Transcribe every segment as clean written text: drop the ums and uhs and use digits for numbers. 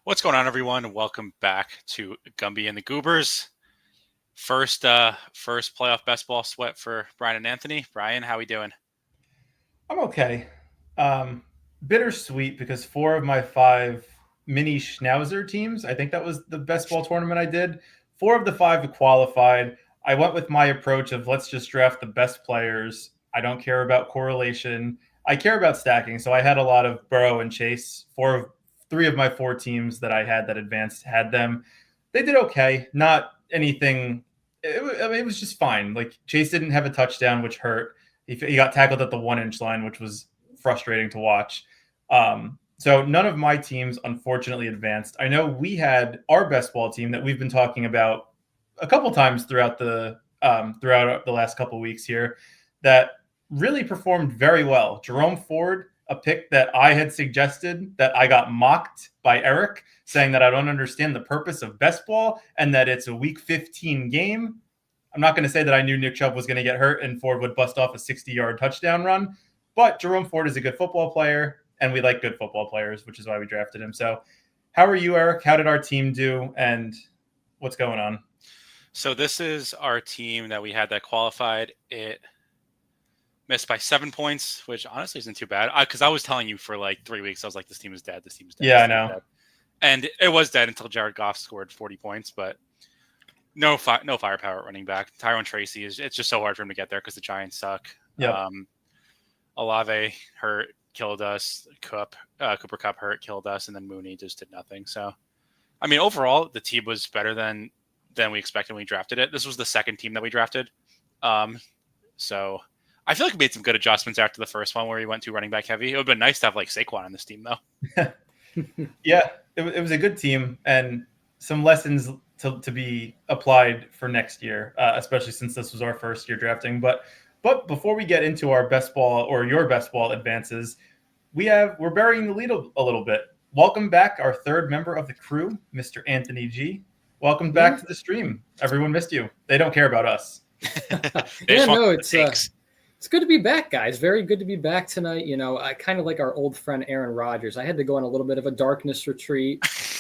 What's going on, everyone? Welcome back to Gumby and the Goobers. First playoff best ball sweat for Brian and Anthony. Brian, how we doing? I'm okay. Um, Bittersweet because four of my five mini Schnauzer teams, I think that was the best ball tournament I did. Four of the five have qualified. I went with my approach of let's just draft the best players. I don't care about correlation. I care about stacking. So I had a lot of Burrow and Chase. Three of my four teams that I had that advanced had them. They did okay. Not anything. It was just fine. Like Chase didn't have a touchdown, which hurt. He got tackled at the 1 inch line, which was frustrating to watch. So none of my teams, unfortunately, advanced. I know we had our best ball team that we've been talking about a couple times throughout the last couple weeks here that really performed very well. Jerome Ford, a pick that I had suggested that I got mocked by Eric, saying that I don't understand the purpose of best ball and that it's a week 15 game. I'm not going to say that I knew Nick Chubb was going to get hurt and Ford would bust off a 60-yard touchdown run, but Jerome Ford is a good football player, and we like good football players, which is why we drafted him. So how are you, Eric? How did our team do, and what's going on? So this is our team that we had that qualified. It missed by 7 points, which honestly isn't too bad. Because I was telling you for like 3 weeks, I was like, this team is dead. This team is dead. Yeah, I know. And it was dead until Jared Goff scored 40 points, but no firepower at running back. Tyrone Tracy it's just so hard for him to get there because the Giants suck. Yep. Olave hurt, killed us. Cooper Kupp hurt, killed us, and then Mooney just did nothing. So, I mean, overall, the team was better than we expected when we drafted it. This was the second team that we drafted. So I feel like we made some good adjustments after the first one where we went to running back heavy. It would have been nice to have like Saquon on this team, though. Yeah, it was a good team and some lessons to be applied for next year, especially since this was our first year drafting. But before we get into our best ball or your best ball advances, we're burying the lead a little bit. Welcome back, our third member of the crew, Mr. Anthony G. Welcome back to the stream. Everyone missed you. They don't care about us. It's good to be back, guys. Very good to be back tonight. You know, I kind of like our old friend Aaron Rodgers. I had to go on a little bit of a darkness retreat,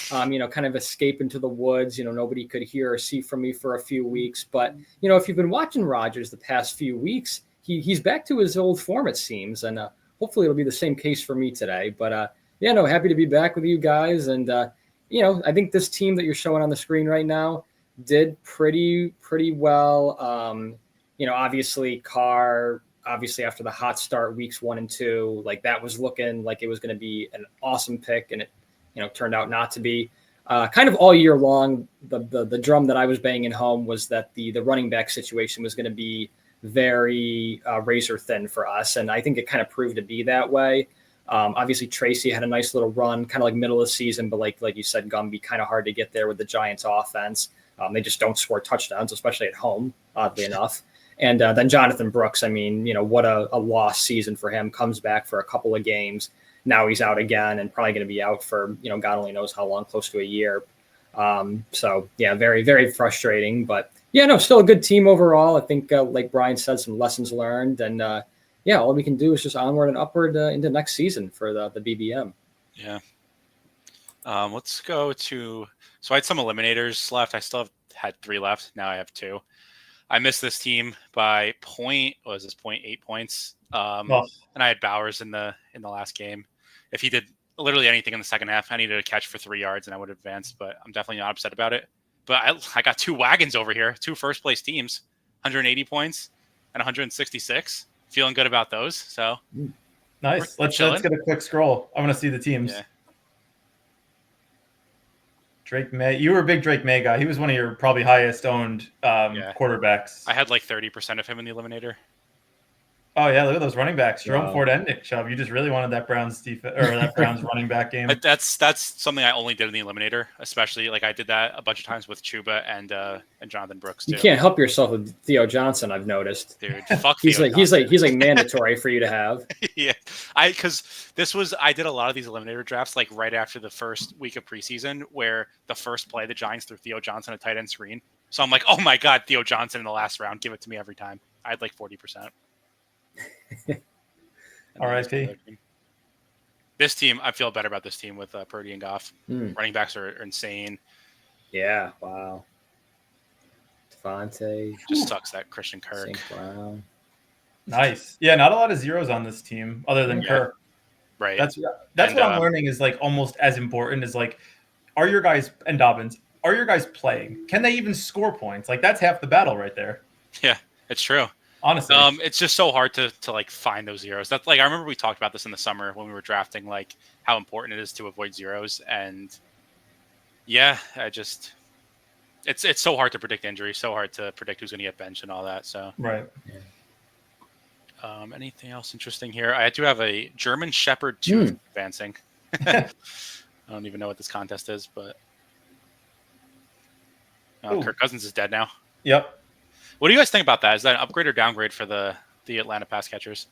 kind of escape into the woods. You know, nobody could hear or see from me for a few weeks. But, you know, if you've been watching Rodgers the past few weeks, he's back to his old form, it seems. And hopefully it'll be the same case for me today. But, happy to be back with you guys. And, I think this team that you're showing on the screen right now did pretty well. Obviously Carr, after the hot start weeks 1 and 2, like that was looking like it was going to be an awesome pick, and it turned out not to be. Kind of all year long, the drum that I was banging home was that the running back situation was going to be very razor thin for us, and I think it kind of proved to be that way. Obviously, Tracy had a nice little run, kind of like middle of the season, but like you said, Gumby, kind of hard to get there with the Giants' offense. They just don't score touchdowns, especially at home, oddly enough. And then Jonathan Brooks, I mean, what a lost season for him. Comes back for a couple of games. Now he's out again and probably going to be out for, God only knows how long, close to a year. Very, very frustrating. But, still a good team overall. I think, like Brian said, some lessons learned. And, all we can do is just onward and upward into next season for the BBM. Yeah. Let's go to – so I had some eliminators left. I still had 3 left. Now I have 2. I missed this team by 0.8 points. And I had Bowers in the last game. If he did literally anything in the second half, I needed a catch for 3 yards and I would have advanced, but I'm definitely not upset about it. But I got 2 wagons over here, 2 first place teams, 180 points and 166. Feeling good about those. So nice. Let's get a quick scroll. I want to see the teams. Yeah. Drake May. You were a big Drake May guy. He was one of your probably highest owned quarterbacks. I had like 30% of him in the eliminator. Oh yeah, look at those running backs. Jerome Ford and Nick Chubb. You just really wanted that Browns defense or that Browns running back game. That's something I only did in the eliminator, especially like I did that a bunch of times with Chuba and Jonathan Brooks too. You can't help yourself with Theo Johnson, I've noticed. Dude, fuck he's like mandatory for you to have. Yeah. Because I did a lot of these eliminator drafts like right after the first week of preseason where the first play the Giants threw Theo Johnson a tight end screen. So I'm like, oh my God, Theo Johnson in the last round, give it to me every time. I had like 40%. R.I.P. This team, I feel better about this team with Purdy and Goff. Mm. Running backs are insane. Yeah, wow. Devontae. Just sucks that Christian Kirk. St. Brown. Nice. Yeah, not a lot of zeros on this team other than Yeah. Kirk. Right. That's And, what I'm learning is like almost as important is like, are your guys and Dobbins, are your guys playing? Can they even score points? Like that's half the battle right there. Yeah, it's true. Honestly. It's just so hard to like find those zeros. That's like I remember we talked about this in the summer when we were drafting, like how important it is to avoid zeros. And yeah, it's so hard to predict injury, so hard to predict who's going to get benched and all that. So right. Anything else interesting here? I do have a German Shepherd 2 advancing. I don't even know what this contest is, but Kirk Cousins is dead now. Yep. What do you guys think about that? Is that an upgrade or downgrade for the Atlanta pass catchers?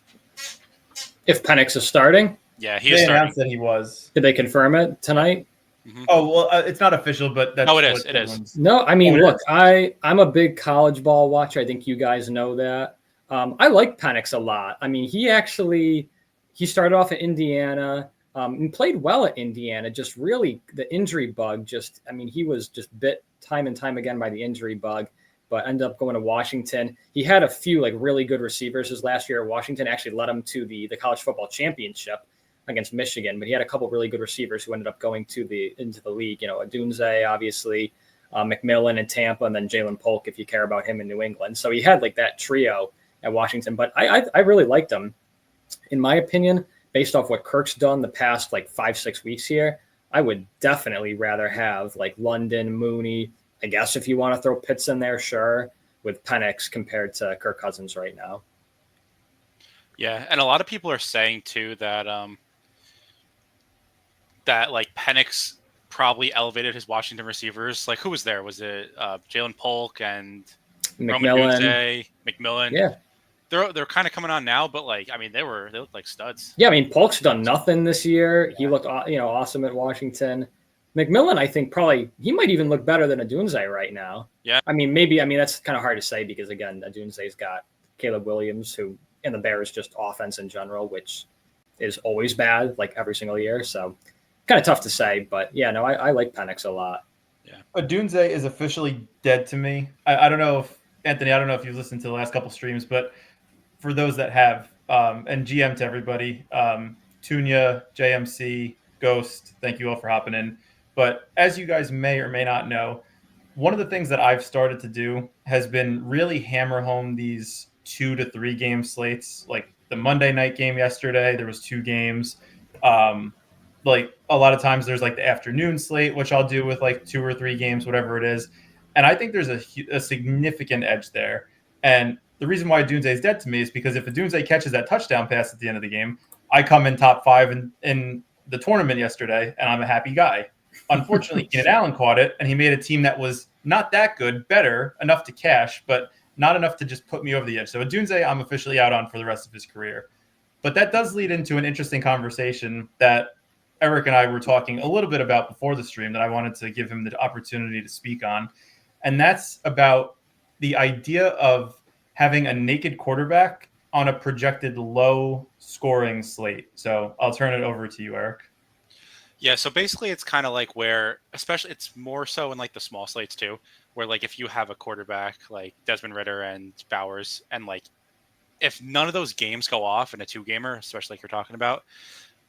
If Penix is starting? Yeah, he is starting. They announced that he was. Did they confirm it tonight? Mm-hmm. Oh, well, it's not official, but that's it is. It is. No, I mean, look, I'm a big college ball watcher. I think you guys know that. I like Penix a lot. I mean, he started off at Indiana and played well at Indiana. Just really the injury bug. He was just bit time and time again by the injury bug, but ended up going to Washington. He had a few like really good receivers his last year at Washington. Actually led him to the college football championship against Michigan. But he had a couple really good receivers who ended up going into the league. You know, Adunze, obviously, McMillan in Tampa, and then Jalen Polk, if you care about him in New England. So he had like that trio at Washington, but I really liked him. In my opinion, based off what Kirk's done the past like 5-6 weeks here, I would definitely rather have like London, Mooney. I guess if you want to throw Pitts in there, sure, with Penix compared to Kirk Cousins right now. Yeah, and a lot of people are saying too that that like Penix probably elevated his Washington receivers. Like who was there? Was it Jalen Polk and McMillan? Yeah. They're kind of coming on now, but like I mean they looked like studs. Yeah, I mean Polk's done nothing this year. Yeah. He looked awesome at Washington. McMillan, I think he might even look better than Adunze right now. Yeah. I mean that's kind of hard to say because again Adunze's got Caleb Williams who and the Bears just offense in general, which is always bad like every single year. So kind of tough to say, but yeah, no, I like Penix a lot. Yeah. Adunze is officially dead to me. I don't know if Anthony, I don't know if you've listened to the last couple streams, but for those that have, and GM to everybody, Tunya, JMC, Ghost, thank you all for hopping in. But as you guys may or may not know, one of the things that I've started to do has been really hammer home these 2 to 3 game slates. Like the Monday night game yesterday, there was 2 games. Like a lot of times there's like the afternoon slate, which I'll do with like 2 or 3 games, whatever it is. And I think there's a significant edge there. And the reason why Adunze is dead to me is because if Adunze catches that touchdown pass at the end of the game, I come in top 5 in the tournament yesterday, and I'm a happy guy. Unfortunately, Keenan Allen caught it, and he made a team that was not that good, better, enough to cash, but not enough to just put me over the edge. So Adunze, I'm officially out on for the rest of his career. But that does lead into an interesting conversation that Eric and I were talking a little bit about before the stream that I wanted to give him the opportunity to speak on. And that's about the idea of having a naked quarterback on a projected low scoring slate. So I'll turn it over to you, Eric. Yeah, so basically it's kind of like where, especially it's more so in like the small slates too, where like if you have a quarterback like Desmond Ridder and Bowers, and like if none of those games go off in a 2-gamer, especially like you're talking about,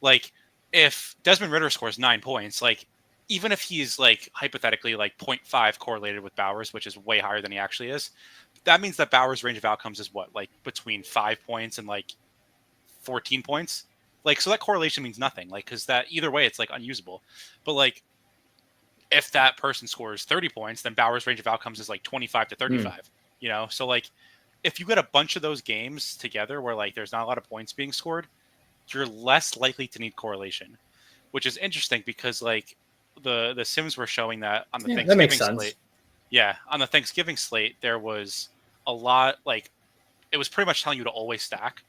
like if Desmond Ridder scores 9 points, like even if he's like hypothetically like 0.5 correlated with Bowers, which is way higher than he actually is, that means that Bowers' range of outcomes is what, like between 5 points and like 14 points. Like, so that correlation means nothing. Like, because that either way, it's like unusable. But like, if that person scores 30 points, then Bowers' range of outcomes is like 25 to 35. You know, so like, if you get a bunch of those games together where like there's not a lot of points being scored, you're less likely to need correlation, which is interesting because like the Sims were showing that on the Thanksgiving slate. Yeah, on the Thanksgiving slate, there was a lot, like, it was pretty much telling you to always stack,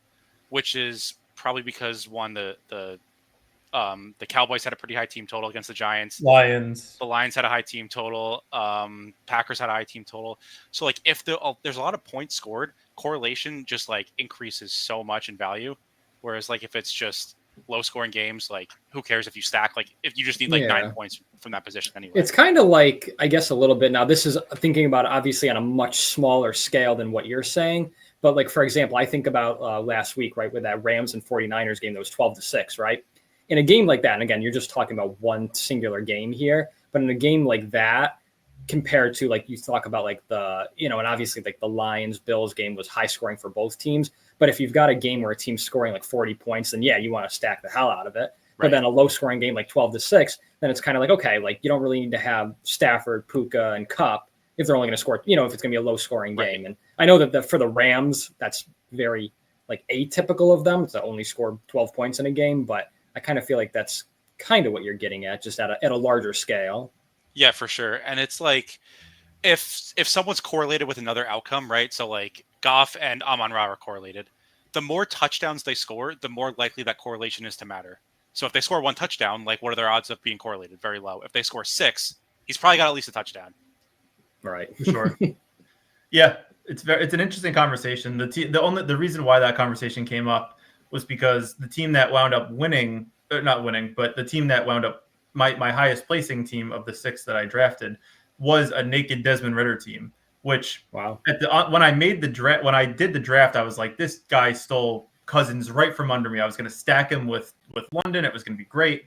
which is probably because, one, the Cowboys had a pretty high team total against the Giants. The Lions had a high team total. Packers had a high team total. So, like, if there's a lot of points scored, correlation just, like, increases so much in value. Whereas, like, if it's just low scoring games, like who cares if you stack? Like if you just need like 9 points from that position anyway. It's kind of like, I guess, a little bit. Now, this is thinking about it obviously on a much smaller scale than what you're saying. But like, for example, I think about last week, right, with that Rams and 49ers game that was 12-6, right? In a game like that, and again, you're just talking about one singular game here, but in a game like that, compared to like you talk about like the, and obviously like the Lions Bills game was high scoring for both teams. But if you've got a game where a team's scoring like 40 points, then yeah, you want to stack the hell out of it. Right. But then a low scoring game like 12-6, then it's kind of like, okay, like you don't really need to have Stafford, Puka, and Kupp if they're only going to score, if it's going to be a low scoring game. And I know that for the Rams, that's very like atypical of them to only score 12 points in a game. But I kind of feel like that's kind of what you're getting at, just at a larger scale. Yeah, for sure. And it's like if someone's correlated with another outcome, right? So like Goff and Amon-Ra are correlated. The more touchdowns they score, the more likely that correlation is to matter. So if they score 1 touchdown, like what are their odds of being correlated? Very low. If they score 6, he's probably got at least a touchdown. Right. For sure. Yeah, it's an interesting conversation. The reason why that conversation came up was because the team that wound up winning, not winning, but the team that wound up my highest placing team of the 6 that I drafted was a naked Desmond Ridder team. Which wow, when I did the draft, I was like, this guy stole Cousins right from under me. I was going to stack him with London. It was going to be great.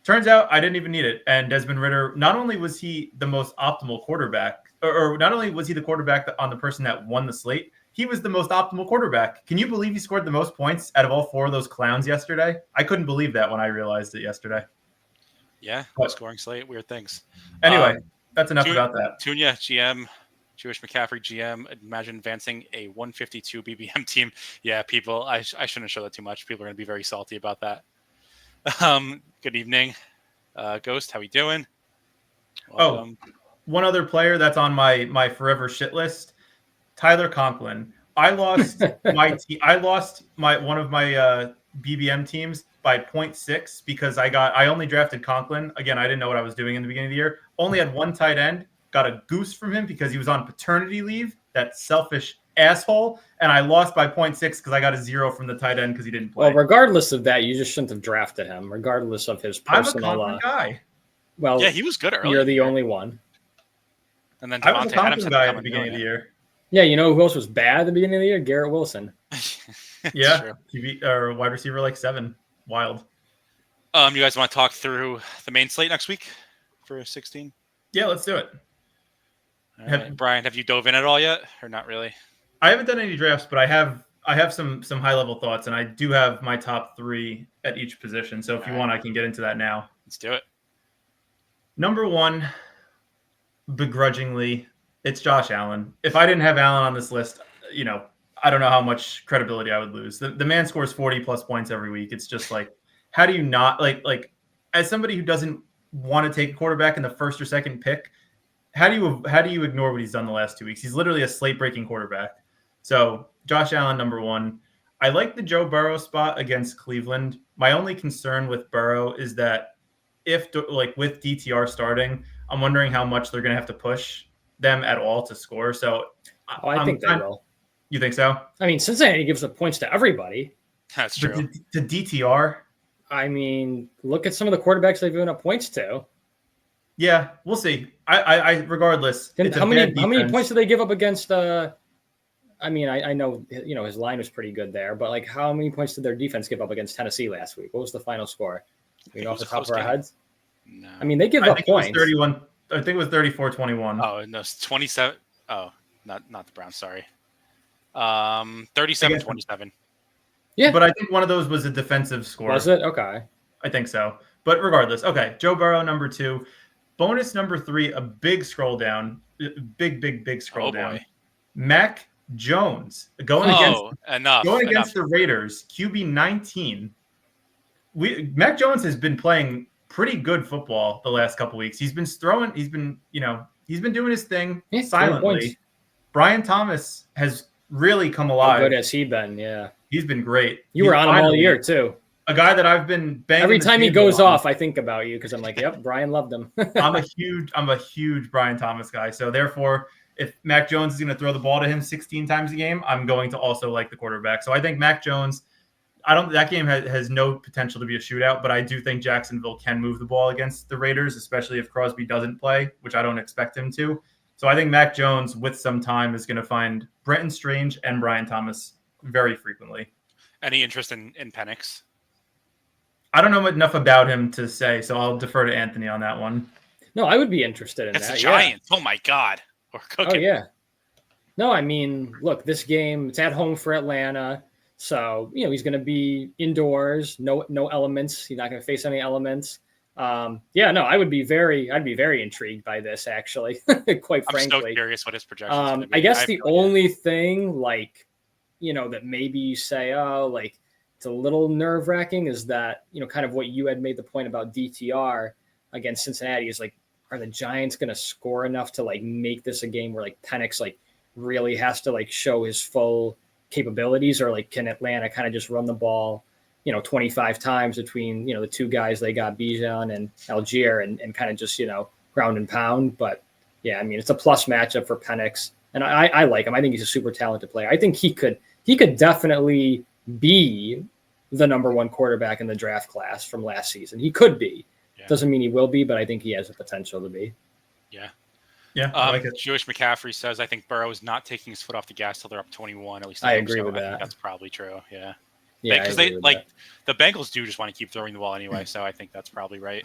Turns out I didn't even need it. And Desmond Ridder, not only was he the most optimal quarterback, or not only was he the quarterback on the person that won the slate, he was the most optimal quarterback. Can you believe he scored the most points out of all 4 of those clowns yesterday? I couldn't believe that when I realized it yesterday. Yeah, scoring slate, weird things. Anyway, that's enough about that. Tunya, GM, Jewish McCaffrey, GM. Imagine advancing a 152 BBM team. Yeah, people, I shouldn't show that too much. People are going to be very salty about that. Good evening, Ghost. How we doing? Welcome. Oh, one other player that's on my forever shit list, Tyler Conklin. I lost one of my BBM teams by 0.6 because I only drafted Conklin. Again, I didn't know what I was doing in the beginning of the year. Only had 1 tight end. Got a goose from him because he was on paternity leave. That selfish asshole. And I lost by 0.6 because I got a 0 from the tight end because he didn't play. Well, regardless of that, you just shouldn't have drafted him, regardless of his personal. I'm a Conklin guy. Well, yeah, he was good early. You're the only one. And then I was a Devontae Adams Conklin guy at the beginning of the year. Yeah, you know who else was bad at the beginning of the year? Garrett Wilson. Yeah, or wide receiver like 7. Wild. You guys want to talk through the main slate next week for 16? Yeah, let's do it. All right. Brian, have you dove in at all yet, or not really? I haven't done any drafts, but I have some high level thoughts, and I do have my top 3 at each position. So if you want, I can get into that now. Let's do it. Number 1, begrudgingly, it's Josh Allen. If I didn't have Allen on this list, I don't know how much credibility I would lose. The man scores 40 plus points every week. It's just like, how do you not like as somebody who doesn't want to take a quarterback in the 1st or 2nd pick? How do you ignore what he's done the last 2 weeks? He's literally a slate-breaking quarterback. So Josh Allen, number 1. I like the Joe Burrow spot against Cleveland. My only concern with Burrow is that with DTR starting, I'm wondering how much they're going to have to push them at all to score. So I think they will. You think so? I mean, Cincinnati gives up points to everybody. That's true. To DTR? I mean, look at some of the quarterbacks they've given up points to. Yeah, we'll see. I regardless. How many points did they give up against? I know his line was pretty good there, but like, how many points did their defense give up against Tennessee last week? What was the final score? Off the top of our heads. No. I mean, they give up points. 31. I think it was 34-21. Oh no, it's 27. Oh, not the Browns. Sorry. 37-27. Yeah, but I think one of those was a defensive score. Was it? Okay. I think so. But regardless, okay. Joe Burrow, number 2. Bonus number 3, a big scroll down. Big scroll down. Boy. Mac Jones going against the Raiders, QB 19. Mac Jones has been playing pretty good football the last couple weeks. He's been throwing. He's been doing his thing silently. Brian Thomas has really come alive. How good has he been? Yeah, he's been great. You were on him all year too. A guy that I've been banging. Every time he goes off, I think about you because I'm like, yep, Brian loved him. I'm a huge Brian Thomas guy. So therefore, if Mac Jones is going to throw the ball to him 16 times a game, I'm going to also like the quarterback. So I think Mac Jones, That game has no potential to be a shootout, but I do think Jacksonville can move the ball against the Raiders, especially if Crosby doesn't play, which I don't expect him to. So I think Mac Jones, with some time, is going to find Brenton Strange and Brian Thomas very frequently. Any interest in Penix? I don't know enough about him to say, so I'll defer to Anthony on that one. No, I would be interested in It's that. the Giants. Yeah. Oh my God, we're cooking. Oh yeah. No, I mean, look, this game, it's at home for Atlanta. So, he's going to be indoors, no elements. He's not going to face any elements. I'd be very intrigued by this, actually, quite frankly. I'm so curious what his projections are. I guess the only thing, that maybe you say, it's a little nerve-wracking is that, kind of what you had made the point about DTR against Cincinnati is, are the Giants going to score enough to, make this a game where, Penix, really has to show his full capabilities, or can Atlanta kind of just run the ball 25 times between the two guys they got, Bijan and Algier, and kind of just ground and pound. But yeah, I mean, it's a plus matchup for Penix, and I like him. I think he's a super talented player. I think he could definitely be the number one quarterback in the draft class from last season. He could be. Doesn't mean he will be, but I think he has the potential to be. Yeah, I like it. Jewish McCaffrey says, I think Burrow is not taking his foot off the gas till they're up 21. At least I agree with that. I think that's probably true. Yeah. Yeah, because the Bengals do just want to keep throwing the ball anyway, so I think that's probably right.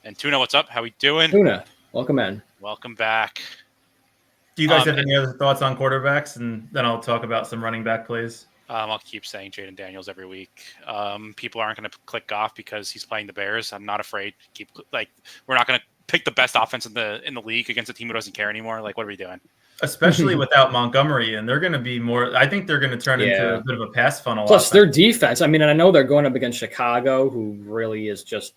And Tuna, what's up? How we doing? Tuna, welcome in. Welcome back. Do you guys have any other thoughts on quarterbacks? And then I'll talk about some running back plays. I'll keep saying Jaden Daniels every week. People aren't going to click off because he's playing the Bears. I'm not afraid. We're not going to pick the best offense in the league against a team who doesn't care anymore. What are we doing? Especially without Montgomery, and they're going to be more. I think they're going to turn into a bit of a pass funnel. Plus, their defense. I mean, and I know they're going up against Chicago, who really is just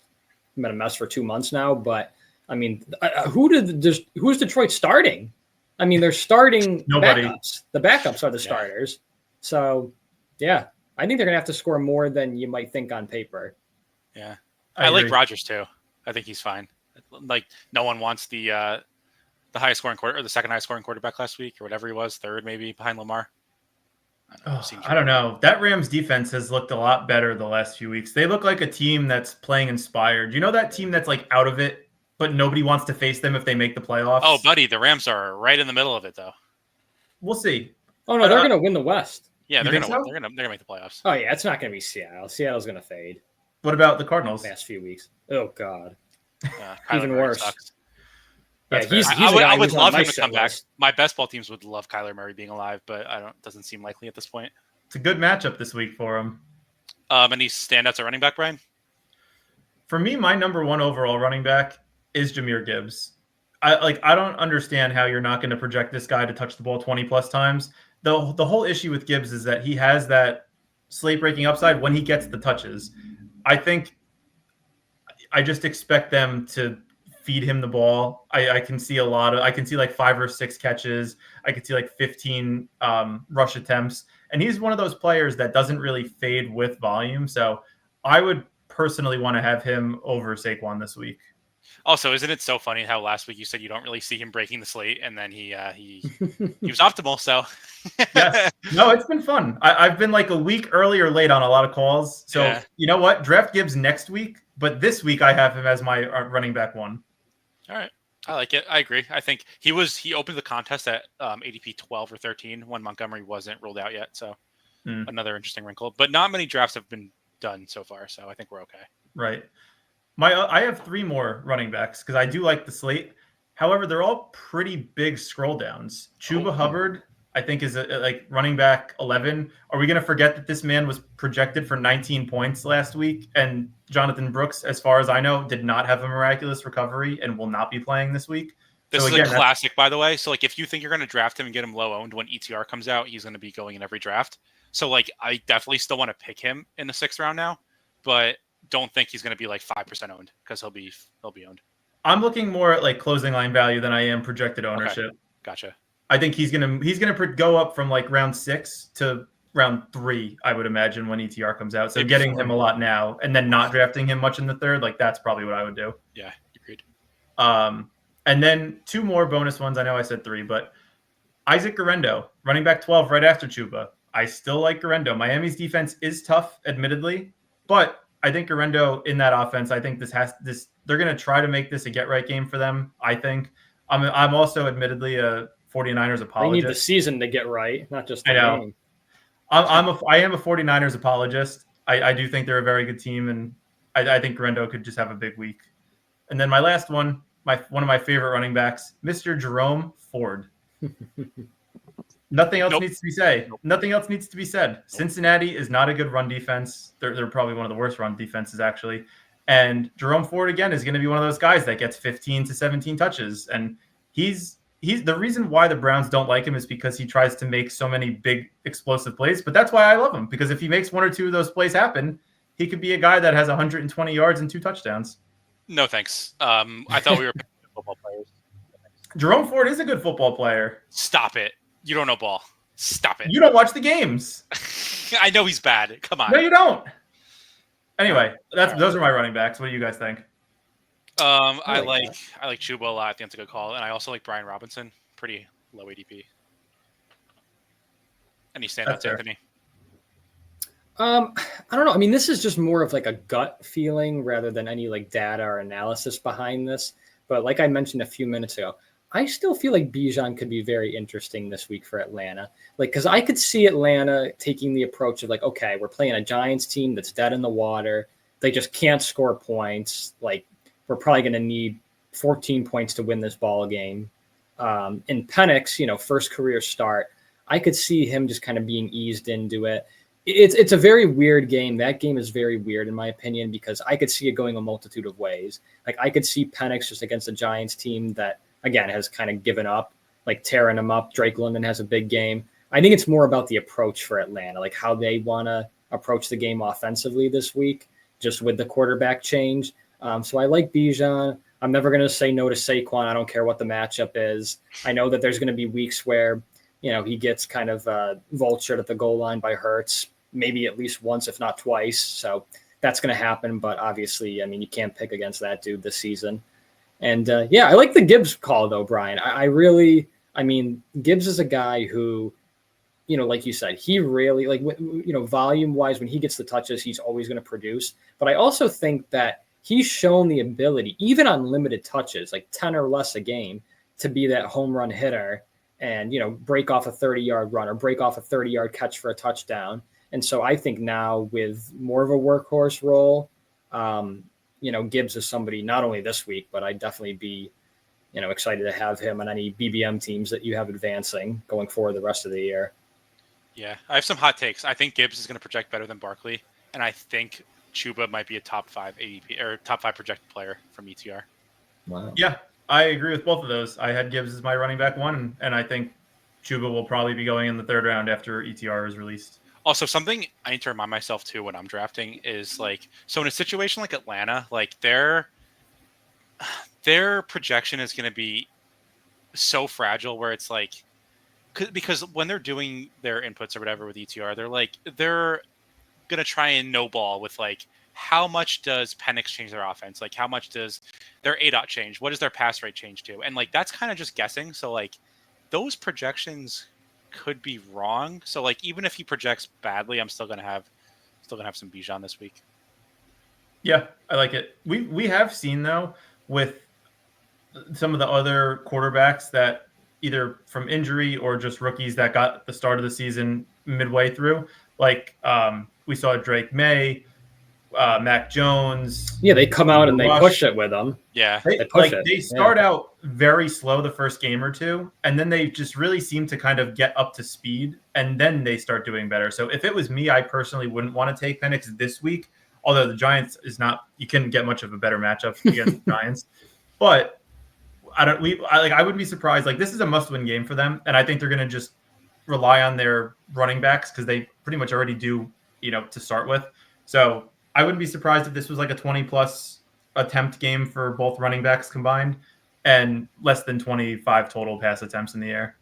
been a mess for 2 months now. But I mean, who's Detroit starting? I mean, they're starting Nobody. Backups. The backups are the starters. So, yeah, I think they're going to have to score more than you might think on paper. Yeah, I like Rodgers too. I think he's fine. No one wants the highest scoring or the second highest scoring quarterback last week, or whatever he was, third maybe behind Lamar. I don't know. That Rams defense has looked a lot better the last few weeks. They look like a team that's playing inspired. You know that team that's out of it, but nobody wants to face them if they make the playoffs? Oh, buddy, the Rams are right in the middle of it, though. We'll see. Oh, no, they're going to win the West. Yeah, they're going to win. They're going to make the playoffs. Oh, yeah, it's not going to be Seattle. Seattle's going to fade. What about the Cardinals? Last few weeks. Oh, God. Even worse. Yeah, I would love him to come back. My best ball teams would love Kyler Murray being alive, but doesn't seem likely at this point. It's a good matchup this week for him. Any standouts at running back, Brian? For me, my number one overall running back is Jahmyr Gibbs. I don't understand how you're not going to project this guy to touch the ball 20 plus times. The whole issue with Gibbs is that he has that slate breaking upside when he gets the touches. I just expect them to feed him the ball. I can see I can see 5 or 6 catches. I could see 15 rush attempts. And he's one of those players that doesn't really fade with volume. So I would personally want to have him over Saquon this week. Also, isn't it so funny how last week you said you don't really see him breaking the slate, and then he was optimal. So yes, no, it's been fun. I've been a week early or late on a lot of calls. So You know what? Draft Gibbs next week, but this week I have him as my running back one. All right. I like it. I agree. I think he opened the contest at ADP 12 or 13 when Montgomery wasn't ruled out yet. So another interesting wrinkle. But not many drafts have been done so far, so I think we're okay. Right. I have 3 more running backs because I do like the slate. However, they're all pretty big scroll downs. Chuba Hubbard, I think, is running back 11. Are we going to forget that this man was projected for 19 points last week? And Jonathan Brooks, as far as I know, did not have a miraculous recovery and will not be playing this week. This is a classic, by the way. So, if you think you're going to draft him and get him low owned when ETR comes out, he's going to be going in every draft. So, I definitely still want to pick him in the 6th round now, but don't think he's going to be 5% owned because he'll be owned. I'm looking more at closing line value than I am projected ownership. Okay. Gotcha. I think he's gonna go up from round 6 to round 3, I would imagine, when ETR comes out. So getting him a lot now and then not drafting him much in the 3rd, that's probably what I would do. Yeah, agreed. And then 2 more bonus ones. I know I said 3, but Isaac Guerrero, running back 12 right after Chuba. I still like Garendo. Miami's defense is tough, admittedly, but I think Garendo in that offense, I think they're going to try to make this a get-right game for them, I think. I'm also admittedly a 49ers apologist. They need the season to get right, not just the game. I am a 49ers apologist. I do think they're a very good team, and I think Garendo could just have a big week. And then my last one, one of my favorite running backs, Mr. Jerome Ford. Nothing else needs to be said. Nothing else needs to be said. Cincinnati is not a good run defense. They're probably one of the worst run defenses, actually. And Jerome Ford, again, is going to be one of those guys that gets 15 to 17 touches. And he's the reason why the Browns don't like him is because he tries to make so many big explosive plays. But that's why I love him, because if he makes one or two of those plays happen, he could be a guy that has 120 yards and 2 touchdowns. No, thanks. I thought we were picking football players. Jerome Ford is a good football player. Stop it. You don't know ball. Stop it. You don't watch the games. I know he's bad. Come on. No, you don't. Anyway, those are my running backs. What do you guys think? I like Chuba a lot. I think that's a good call. And I also like Brian Robinson. Pretty low ADP. Any standouts, Anthony? I don't know. I mean, this is just more of like a gut feeling rather than any like data or analysis behind this. But like I mentioned a few minutes ago, I still feel like Bijan could be very interesting this week for Atlanta. Like, because I could see Atlanta taking the approach of like, okay, we're playing a Giants team that's dead in the water. They just can't score points. Like, we're probably going to need 14 points to win this ball game. And Penix, first career start, I could see him just kind of being eased into it. It's a very weird game. That game is very weird, in my opinion, because I could see it going a multitude of ways. Like, I could see Penix just against a Giants team that, again, has kind of given up, like tearing them up. Drake London has a big game. I think it's more about the approach for Atlanta, like how they want to approach the game offensively this week, just with the quarterback change. So I like Bijan. I'm never going to say no to Saquon. I don't care what the matchup is. I know that there's going to be weeks where, he gets kind of vultured at the goal line by Hurts, maybe at least once, if not twice. So that's going to happen. But obviously, I mean, you can't pick against that dude this season. And I like the Gibbs call, though, Brian. I mean, Gibbs is a guy who, like you said, he really, volume wise, when he gets the touches, he's always going to produce. But I also think that he's shown the ability, even on limited touches, like 10 or less a game, to be that home run hitter and, break off a 30-yard run or break off a 30-yard catch for a touchdown. And so I think now with more of a workhorse role, Gibbs is somebody not only this week, but I'd definitely be, excited to have him on any BBM teams that you have advancing going forward the rest of the year. Yeah, I have some hot takes. I think Gibbs is going to project better than Barkley, and I think Chuba might be a top 5 ADP or top 5 projected player from ETR. Wow. Yeah, I agree with both of those. I had Gibbs as my running back 1, and I think Chuba will probably be going in the 3rd round after ETR is released. Also, something I need to remind myself too when I'm drafting is so in a situation like Atlanta, their projection is going to be so fragile where it's because when they're doing their inputs or whatever with ETR, they're going to try and no ball with how much does Penix change their offense? How much does their ADOT change? What does their pass rate change to? And that's kind of just guessing. So those projections could be wrong. So even if he projects badly, I'm still gonna have some Bijan this week. Yeah, I like it. We have seen though with some of the other quarterbacks that either from injury or just rookies that got the start of the season midway through, we saw Drake May, Mac Jones. Yeah, they come out and they push it with them. Yeah, they push it. They start out very slow the first game or two, and then they just really seem to kind of get up to speed, and then they start doing better. So if it was me, I personally wouldn't want to take Penix this week, although the Giants you couldn't get much of a better matchup against the Giants. But I wouldn't be surprised. This is a must-win game for them, and I think they're going to just rely on their running backs because they pretty much already do, to start with. So I wouldn't be surprised if this was a 20-plus attempt game for both running backs combined and less than 25 total pass attempts in the air.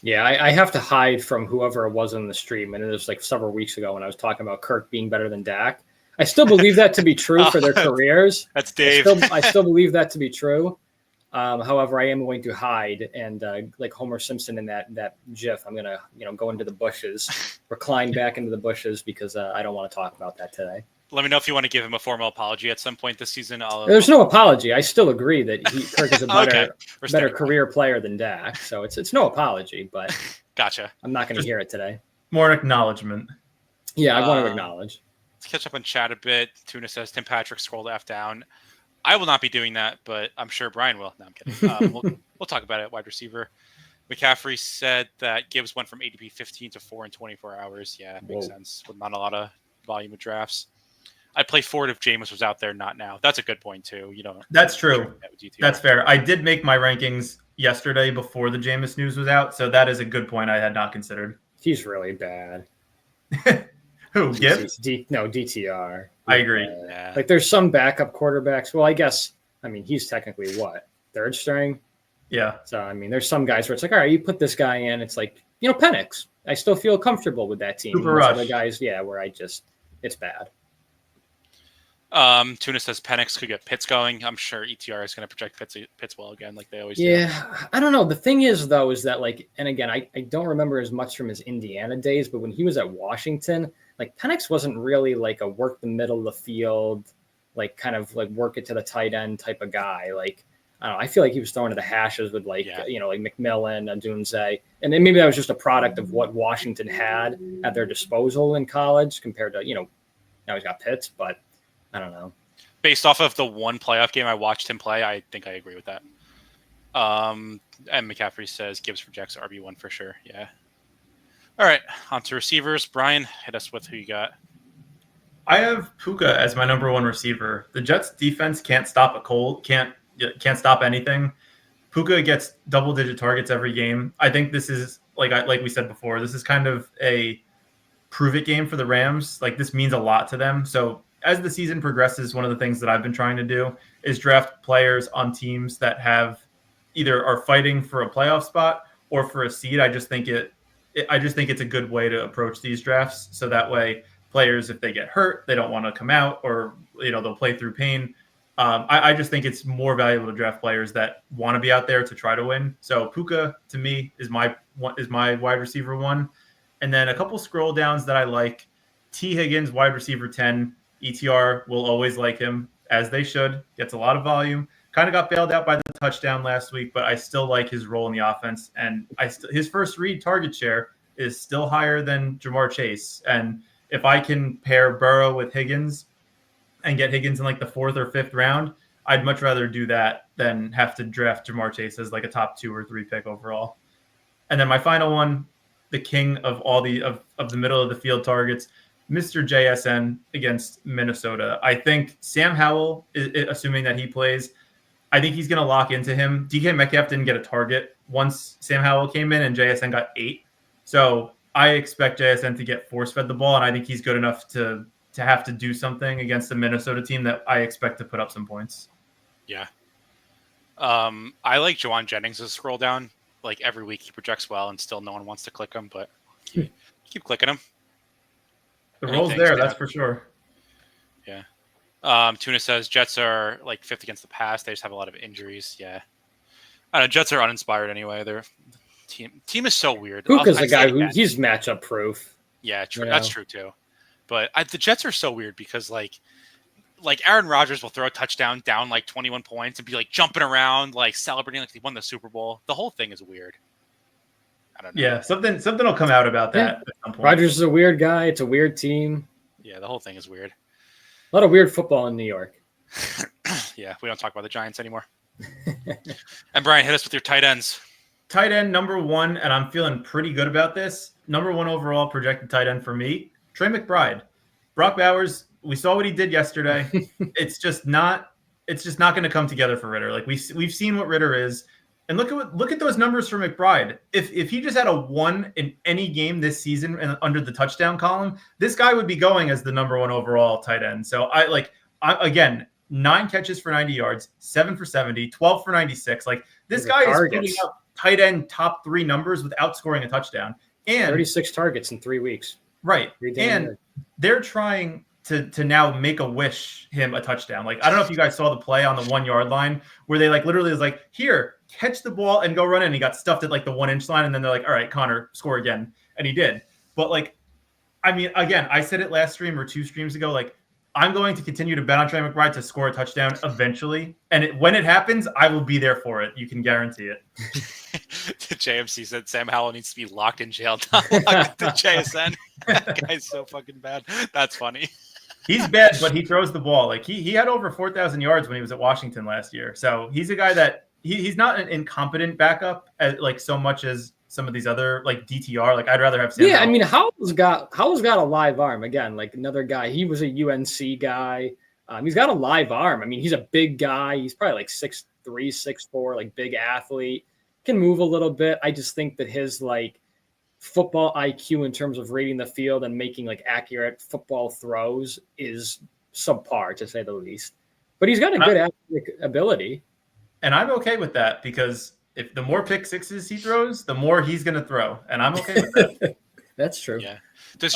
Yeah, I have to hide from whoever it was in the stream. And it was several weeks ago when I was talking about Kirk being better than Dak. I still believe that to be true for their careers. That's Dave. I still believe that to be true. However, I am going to hide and like Homer Simpson in that GIF. I'm gonna go into the bushes, recline back into the bushes because I don't want to talk about that today. Let me know if you want to give him a formal apology at some point this season. There's no apology. I still agree that Kirk is a better Okay. career player than Dak. So it's no apology, but Gotcha. I'm not going to hear it today. More acknowledgement. Yeah, I want to acknowledge. Let's catch up on chat a bit. Tuna says Tim Patrick scrolled F down. I will not be doing that, but I'm sure Brian will. No, I'm kidding. We'll talk about it. Wide receiver. McCaffrey said that Gibbs went from ADP 15 to 4 in 24 hours. Yeah, makes sense. With not a lot of volume of drafts. I'd play Ford if Jameis was out there, not now. That's a good point, too. That's true. That's fair. I did make my rankings yesterday before the Jameis news was out, so that is a good point I had not considered. He's really bad. Who, Gibbs? No, DTR. I agree. Yeah. Like, there's some backup quarterbacks. Well, I guess, he's technically what? Third string? Yeah. So, there's some guys where it's like, all right, you put this guy in. It's like, Penix. I still feel comfortable with that team. Super Rush. Other guys, where it's bad. Tuna says Penix could get Pitts going. I'm sure ETR is going to project Pitts well again, like they always do. Yeah, I don't know. The thing is, though, is that and again, I don't remember as much from his Indiana days, but when he was at Washington, Penix wasn't really like a work the middle of the field, kind of work it to the tight end type of guy. I don't know. I feel like he was throwing to the hashes with like McMillan and Dunze, and then maybe that was just a product of what Washington had at their disposal in college compared to now he's got Pitts, but. I don't know. Based off of the one playoff game I watched him play, I think I agree with that. And McCaffrey says Gibbs projects RB1 for sure. Yeah. All right. On to receivers. Brian, hit us with who you got. I have Puka as my number one receiver. The Jets defense can't stop a cold, can't stop anything. Puka gets double-digit targets every game. I think this is, like we said before, this is kind of a prove-it game for the Rams. This means a lot to them. So as the season progresses, one of the things that I've been trying to do is draft players on teams that have either are fighting for a playoff spot or for a seed. I just think it's a good way to approach these drafts. So that way players, if they get hurt, they don't want to come out or, they'll play through pain. I just think it's more valuable to draft players that want to be out there to try to win. So Puka to me is my wide receiver one. And then a couple scroll downs that I like. T Higgins, wide receiver 10. ETR will always like him, as they should. Gets a lot of volume. Kind of got bailed out by the touchdown last week, but I still like his role in the offense. And his first read target share is still higher than Jamar Chase. And if I can pair Burrow with Higgins and get Higgins in the 4th or 5th round, I'd much rather do that than have to draft Jamar Chase as a top 2 or 3 pick overall. And then my final one, the king of all of the middle of the field targets, Mr. JSN against Minnesota. I think Sam Howell, assuming that he plays, I think he's going to lock into him. DK Metcalf didn't get a target once Sam Howell came in, and JSN got 8. So I expect JSN to get force-fed the ball, and I think he's good enough to have to do something against the Minnesota team that I expect to put up some points. Yeah. I like Jawan Jennings as scroll down. Every week he projects well, and still no one wants to click him, but keep clicking him. The role's there, that's for sure. Yeah. Tuna says Jets are 5th against the pass. They just have a lot of injuries. Yeah. I don't know. Jets are uninspired anyway. Their team is so weird. Puka's a guy he's matchup proof. Yeah, true. That's true too. But the Jets are so weird because Aaron Rodgers will throw a touchdown down 21 points and be jumping around, celebrating like they won the Super Bowl. The whole thing is weird. I don't know. Yeah, something will come out about that at some point. Rodgers is a weird guy. It's a weird team. Yeah, the whole thing is weird. A lot of weird football in New York. Yeah, we don't talk about the Giants anymore. And Brian, hit us with your tight ends. Tight end number 1, and I'm feeling pretty good about this. Number 1 overall projected tight end for me, Trey McBride. Brock Bowers, we saw what he did yesterday. It's just not going to come together for Ritter. We've seen what Ritter is. And look at those numbers for McBride. If he just had a 1 in any game this season and under the touchdown column, this guy would be going as the number 1 overall tight end. So again, 9 catches for 90 yards, 7 for 70, 12 for 96. This guy is putting up tight end top 3 numbers without scoring a touchdown. And 36 targets in 3 weeks. Right. And they're trying to now make a wish him a touchdown. Like, I don't know if you guys saw the play on the 1 yard line where they like literally was like, here, catch the ball and go run in. And he got stuffed at like the 1 inch line. And then they're like, all right, Connor, score again. And he did. But like, I mean, again, I said it last stream or 2 streams ago, like, I'm going to continue to bet on Trey McBride to score a touchdown eventually. And when it happens, I will be there for it. You can guarantee it. The JMC said Sam Howell needs to be locked in jail. Not locked at the JSN. That guy's so fucking bad. That's funny. He's bad, but he throws the ball. Like he had over 4,000 yards when he was at Washington last year. So he's a guy that he's not an incompetent backup like so much as some of these other like DTR. Like I'd rather have Sam Howell. I mean, Howell's got a live arm again. Like another guy, he was a UNC guy. He's got a live arm. I mean, he's a big guy. He's probably like 6'3", 6'4", like big athlete. Can move a little bit. I just think that his like football IQ in terms of reading the field and making like accurate football throws is subpar, to say the least. But he's got a good athletic ability. And I'm okay with that because if the more pick sixes he throws, the more he's going to throw. And I'm okay with that. That's true. Yeah. Does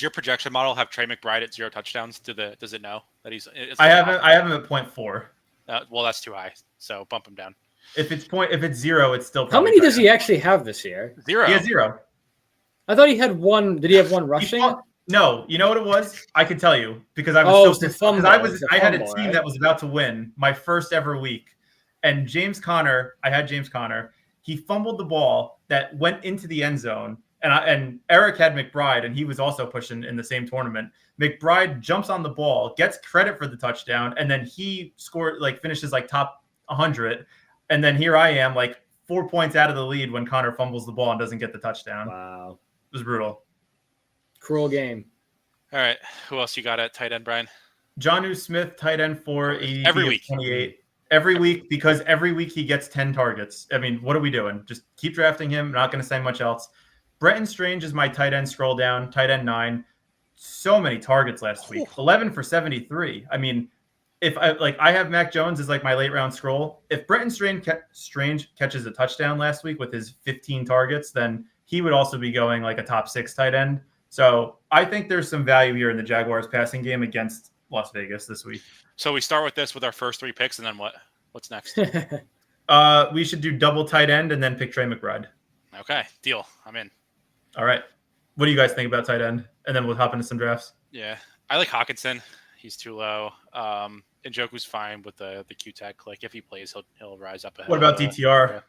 your projection model have Trey McBride at 0 touchdowns? Does it know that he's? I have him at 0.4. Well, that's too high. So bump him down. If it's 0, it's still. How many does he actually have this year? 0. He has 0. I thought he had 1. Did he have 1 rushing? No, you know what it was? I can tell you because I was I had a team right? that was about to win my first ever week, and I had James Conner. He fumbled the ball that went into the end zone, and Eric had McBride, and he was also pushing in the same tournament. McBride jumps on the ball, gets credit for the touchdown, and then he finishes like top 100, and then here I am like 4 points out of the lead when Conner fumbles the ball and doesn't get the touchdown. Wow. It was brutal. Cruel game. All right. Who else you got at tight end, Brian? Jonnu Smith, tight end 4, ADP every week. 28. Every week, because every week he gets 10 targets. I mean, what are we doing? Just keep drafting him. Not going to say much else. Brenton Strange is my tight end scroll down, tight end 9. So many targets last week. 11 for 73. I mean, if I have Mac Jones as like my late round scroll. If Brenton Strange catches a touchdown last week with his 15 targets, then he would also be going like a top 6 tight end. So I think there's some value here in the Jaguars passing game against Las Vegas this week. So we start with this with our first 3 picks, and then what? What's next? We should do double tight end and then pick Trey McBride. Okay, deal. I'm in. All right. What do you guys think about tight end? And then we'll hop into some drafts. Yeah, I like Hawkinson. He's too low. Njoku's fine with the Q-Tech. Like if he plays, he'll rise up ahead. What about DTR? Yeah.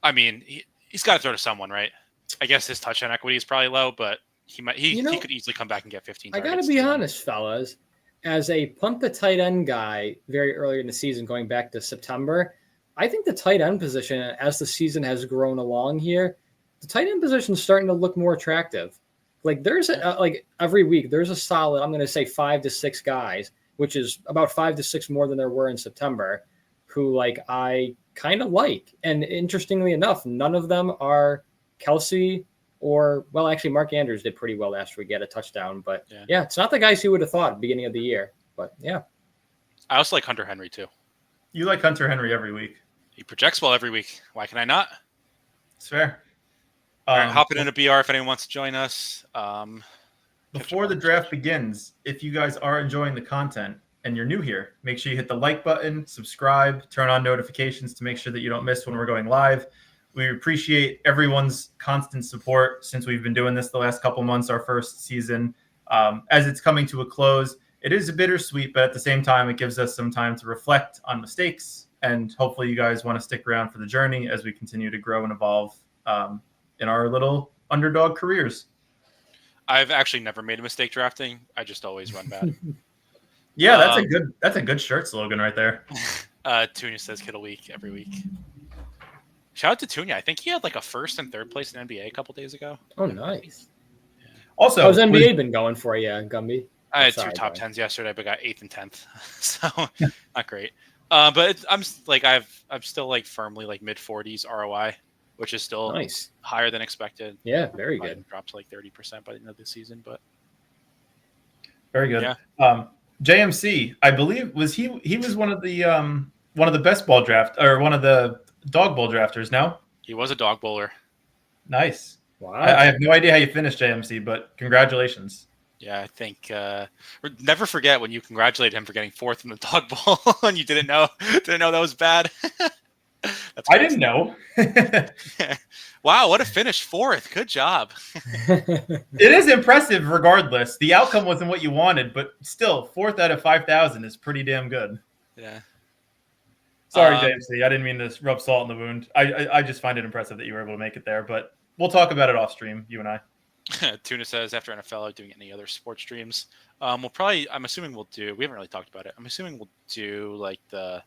I mean, he's got to throw to someone, right? I guess his touchdown equity is probably low, but he could easily come back and get 15 targets. I got to be honest, fellas. As a punt the tight end guy very early in the season, going back to September, I think the tight end position, as the season has grown along here, the tight end position is starting to look more attractive. Like there's every week, there's a solid, I'm going to say 5 to 6 guys, which is about 5 to 6 more than there were in September, who like I kind of like. And interestingly enough, none of them are Kelsey or, well, actually Mark Andrews did pretty well last week, get a touchdown. But yeah, it's not the guys who would have thought at the beginning of the year. But yeah. I also like Hunter Henry too. You like Hunter Henry every week. He projects well every week. Why can I not? It's fair. All right, hop it into BR if anyone wants to join us. Before the draft begins, if you guys are enjoying the content and you're new here, make sure you hit the like button, subscribe, turn on notifications to make sure that you don't miss when we're going live. We appreciate everyone's constant support since we've been doing this the last couple months, our first season. As it's coming to a close, it is a bittersweet, but at the same time, it gives us some time to reflect on mistakes. And hopefully you guys want to stick around for the journey as we continue to grow and evolve in our little underdog careers. I've actually never made a mistake drafting. I just always run bad. Yeah, that's a good shirt slogan right there. Tunya says Kittle week every week. Shout out to Tunya. I think he had like a first and third place in NBA a couple days ago. Oh, nice. Yeah. Also, how's NBA been going for you, Gumby? I had 2 top 10s yesterday, but got 8th and 10th, so not great. But I'm still like firmly like mid 40s ROI, which is still nice, higher than expected. Yeah, very good. Dropped to like 30% by the end of the season, but very good. Yeah. JMC, I believe he was one of the best ball draft or one of the dog bowl drafters. No, he was a dog bowler. Nice. Wow. I have no idea how you finished, JMC, but congratulations. Yeah, I think never forget when you congratulated him for getting 4th in the dog bowl and you didn't know that was bad. That's I didn't know. Wow, what a finish, 4th. Good job. It is impressive regardless. The outcome wasn't what you wanted, but still, 4th out of 5,000 is pretty damn good. Yeah. Sorry, JMC. I didn't mean to rub salt in the wound. I just find it impressive that you were able to make it there, but we'll talk about it off stream, you and I. Tuna says, after NFL, are doing any other sports streams? We'll probably, we haven't really talked about it. I'm assuming we'll do like the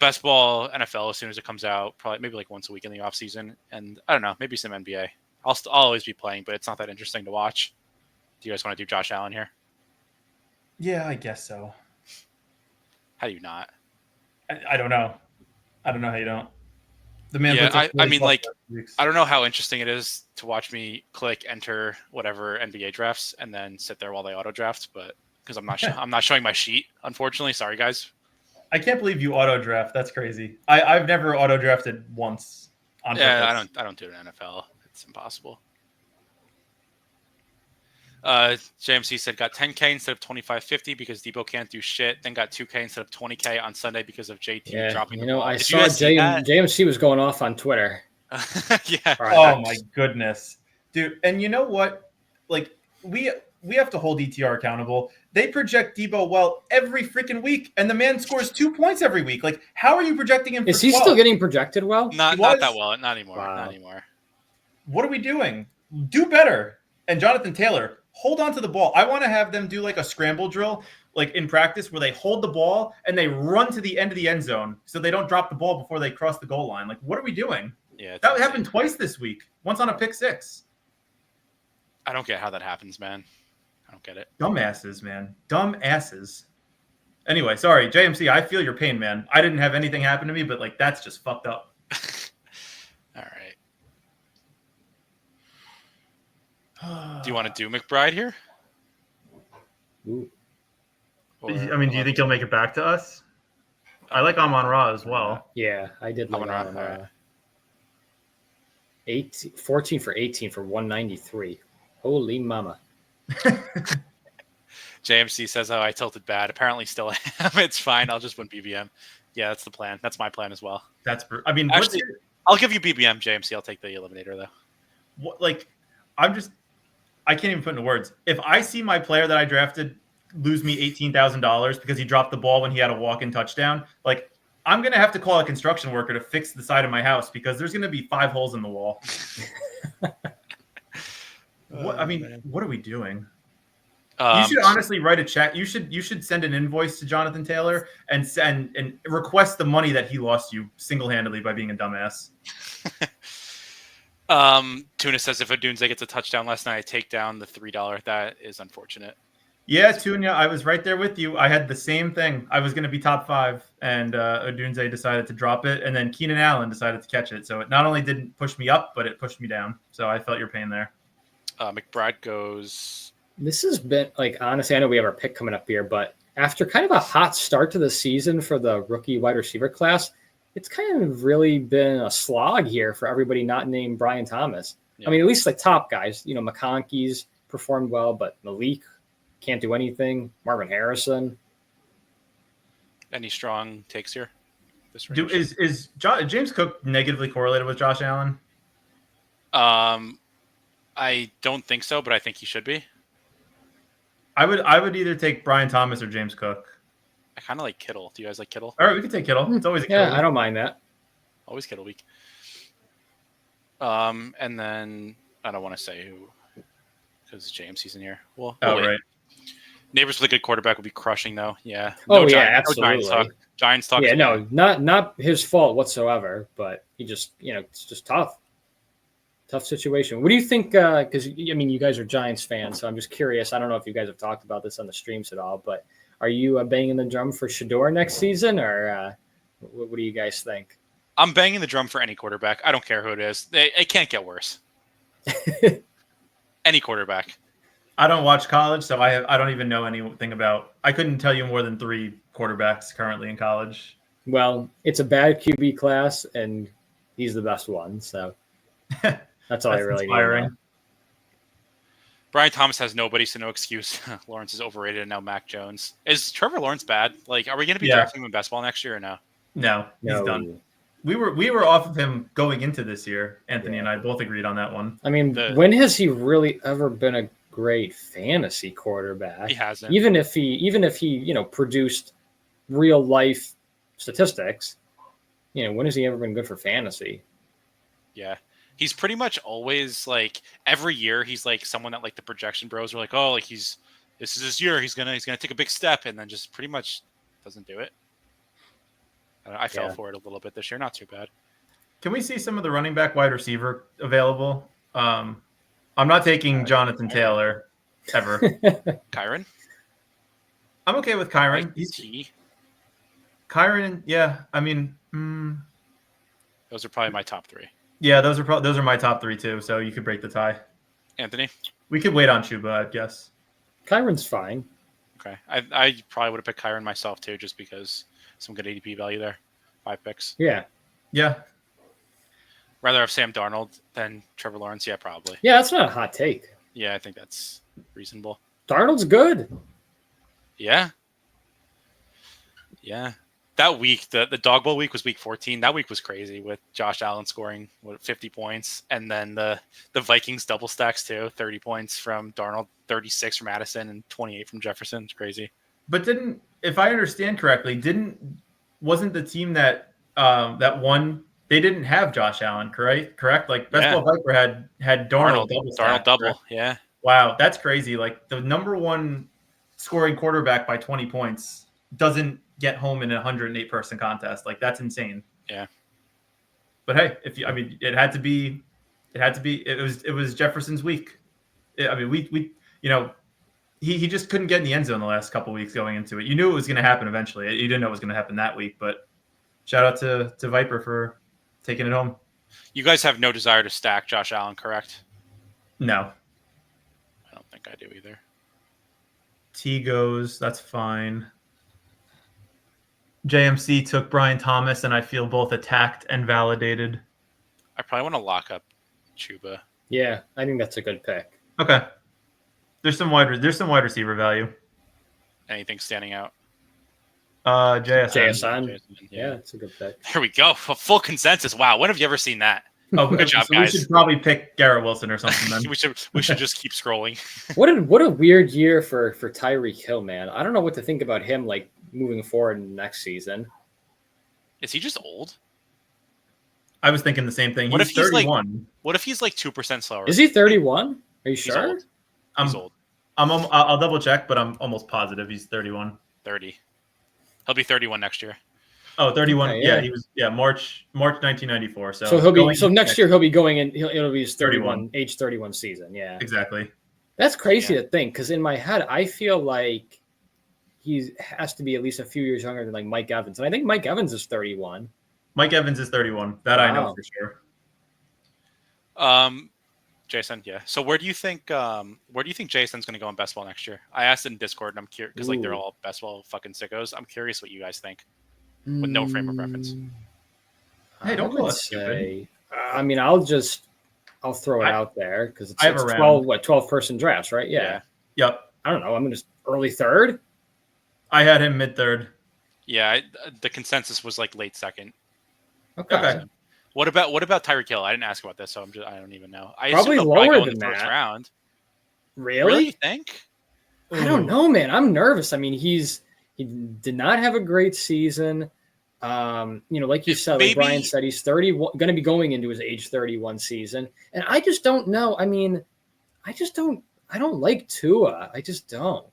best ball NFL as soon as it comes out, probably maybe like once a week in the off season. And I don't know, maybe some NBA. I'll always be playing, but it's not that interesting to watch. Do you guys want to do Josh Allen here? Yeah, I guess so. How do you not? I don't know. I don't know how you don't. The man. Yeah, I mean, like, I don't know how interesting it is to watch me click enter whatever NBA drafts and then sit there while they auto draft, but because I'm not showing my sheet, unfortunately. Sorry, guys. I can't believe you auto draft. That's crazy. I've never auto drafted once. On purpose. I don't do it in NFL. It's impossible. JMC said got 10K instead of 25.50 because Debo can't do shit. Then got 2K instead of 20K on Sunday because of JT dropping. I saw JMC was going off on Twitter. Yeah. Oh my goodness, dude! And you know what? Like we have to hold ETR accountable. They project Debo well every freaking week, and the man scores 2 points every week. Like, how are you projecting him? Is he still getting projected well? Not that well. Not anymore. Wow. Not anymore. What are we doing? Do better. And Jonathan Taylor, hold on to the ball. I want to have them do like a scramble drill, like in practice, where they hold the ball and they run to the end of the end zone so they don't drop the ball before they cross the goal line. Like, what are we doing? Yeah, that happened twice this week. Once on a pick six. I don't get how that happens, man. I don't get it. Dumbasses, man. Dumbasses. Anyway, sorry, JMC. I feel your pain, man. I didn't have anything happen to me, but like that's just fucked up. All right. Do you want to do McBride here? Ooh. Do you think he'll make it back to us? I like Amon-Ra as well. Yeah, I did like Amon-Ra. 14 for 18 for 193. Holy mama. JMC says, "Oh, I tilted bad. Apparently, still am. It's fine. I'll just win BBM." Yeah, that's the plan. That's my plan as well. Actually, I'll give you BBM, JMC. I'll take the eliminator though. I can't even put into words. If I see my player that I drafted lose me $18,000 because he dropped the ball when he had a walk-in touchdown, like I'm gonna have to call a construction worker to fix the side of my house because there's gonna be 5 holes in the wall. What are we doing? You should honestly write a check. You should send an invoice to Jonathan Taylor and request the money that he lost you single-handedly by being a dumbass. Tuna says if Odunze gets a touchdown last night, I take down the $3. That is unfortunate. Yeah, Tuna, I was right there with you. I had the same thing. I was going to be top 5, and Odunze decided to drop it, and then Keenan Allen decided to catch it. So it not only didn't push me up, but it pushed me down. So I felt your pain there. McBride goes. This has been, honestly, I know we have our pick coming up here, but after kind of a hot start to the season for the rookie wide receiver class, it's kind of really been a slog here for everybody not named Brian Thomas. Yeah. I mean, at least the top guys, McConkey's performed well, but Malik can't do anything. Marvin Harrison. Any strong takes here? Is James Cook negatively correlated with Josh Allen? I don't think so, but I think he should be. I would either take Brian Thomas or James Cook. I kind of like Kittle. Do you guys like Kittle? All right, we can take Kittle. It's always a Kittle. Yeah, I don't mind that. Always Kittle week. And then I don't want to say who because JMC's in here. Well, right. Neighbors with a good quarterback will be crushing though. Yeah. Absolutely. No Giants talk. Yeah, no, not his fault whatsoever, but he just, it's just tough. Tough situation. What do you think? Because, you guys are Giants fans, so I'm just curious. I don't know if you guys have talked about this on the streams at all, but are you banging the drum for Shador next season, or what do you guys think? I'm banging the drum for any quarterback. I don't care who it is. It can't get worse. Any quarterback. I don't watch college, so I don't even know anything about. I couldn't tell you more than 3 quarterbacks currently in college. Well, it's a bad QB class, and he's the best one, so. That's all I really inspiring. Brian Thomas has nobody, so no excuse. Lawrence is overrated, and now Mac Jones. Is Trevor Lawrence bad? Like, are we going to be drafting him in best ball next year or no? No, he's done. We were off of him going into this year. Anthony and I both agreed on that one. I mean, when has he really ever been a great fantasy quarterback? He hasn't. Even if he produced real life statistics, when has he ever been good for fantasy? Yeah. He's pretty much always like every year he's like someone that like the projection bros are like, oh, like this is his year. He's gonna take a big step, and then just pretty much doesn't do it. I fell for it a little bit this year. Not too bad. Can we see some of the running back wide receiver available? I'm not taking Jonathan Taylor ever. Kyron? I'm okay with Kyron. Kyron, yeah. I mean, those are probably my top three. Yeah, those are my top three too. So you could break the tie. Anthony? We could wait on Chuba, I guess. Kyron's fine. Okay. I probably would have picked Kyron myself too, just because some good ADP value there. 5 picks. Yeah. Yeah. Rather have Sam Darnold than Trevor Lawrence? Yeah, probably. Yeah, that's not a hot take. Yeah, I think that's reasonable. Darnold's good. Yeah. Yeah. That week, the dog bowl week was week 14. That week was crazy with Josh Allen scoring 50 points. And then the Vikings double stacks too. 30 points from Darnold, 36 from Addison, and 28 from Jefferson. It's crazy. But if I understand correctly, wasn't the team that won, they didn't have Josh Allen, correct? Like Best Ball Viper had Darnold double. Right? Yeah. Wow, that's crazy. Like the number one scoring quarterback by 20 points doesn't get home in a 108 person contest. Like that's insane. Yeah. But hey, it was Jefferson's week. He just couldn't get in the end zone the last couple of weeks going into it. You knew it was going to happen eventually. You didn't know it was going to happen that week, but shout out to Viper for taking it home. You guys have no desire to stack Josh Allen, correct? No. I don't think I do either. T goes, that's fine. JMC took Brian Thomas, and I feel both attacked and validated. I probably want to lock up Chuba. Yeah, I think that's a good pick. Okay. There's some wide receiver value. Anything standing out? JSN. Yeah, it's a good pick. There we go. Full consensus. Wow. When have you ever seen that? Oh, good job, guys. We should probably pick Garrett Wilson or something then. we should just keep scrolling. What a weird year for Tyreek Hill, man. I don't know what to think about him like moving forward in next season. Is he just old? I was thinking the same thing. What he's if he's 31. What if he's like 2% slower? Is he 31? Are you sure? Old. He's old. I'll double check, but I'm almost positive he's 31. 30. He'll be 31 next year. Oh, 31. Okay, yeah, he was. Yeah, March 1994. So next year he'll be going in. It'll be his 31 age 31 season. Yeah, exactly. That's crazy to think, because in my head I feel like he has to be at least a few years younger than like Mike Evans, and I think Mike Evans is 31. Mike Evans is 31. That I know for sure. Jason, yeah. So where do you think Jason's going to go in best ball next year? I asked in Discord, and I'm curious because like they're all best ball fucking sickos. I'm curious what you guys think with no frame of reference. Hey, don't call us stupid. I mean, I'll throw it out there because it's 12 person drafts, right? Yeah. Yep. I don't know. I'm just early third. I had him mid third. Yeah, the consensus was like late second. Okay. So, what about Tyreek Hill? I didn't ask about this, so I don't even know. I probably lower than that. First round. Really? You think? I don't know, man. I'm nervous. I mean, he did not have a great season. Like you said, like Brian said, he's 31, going to be going into his age 31 season, and I just don't know. I mean, I don't like Tua. I just don't.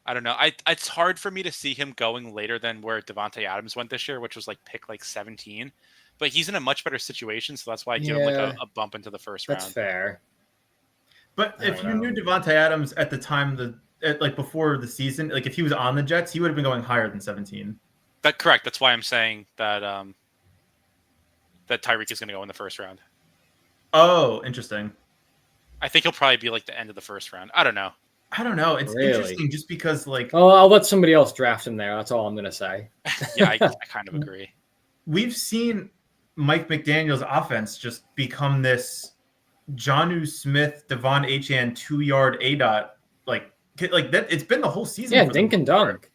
I don't know. It's hard for me to see him going later than where Devontae Adams went this year, which was like pick like 17. But he's in a much better situation, so that's why I give him like a bump into the first round. That's fair. But if you knew Devontae Adams at the time, before the season, like if he was on the Jets, he would have been going higher than 17. That's correct. That's why I'm saying that that Tyreek is going to go in the first round. Oh, interesting. I think he'll probably be like the end of the first round. I don't know. It's interesting just because like. Oh, I'll let somebody else draft him there. That's all I'm going to say. Yeah, I kind of agree. We've seen Mike McDaniel's offense just become this Jonnu Smith, Devon Achane 2-yard ADOT, like that. It's been the whole season. Yeah, for dink them. and dunk.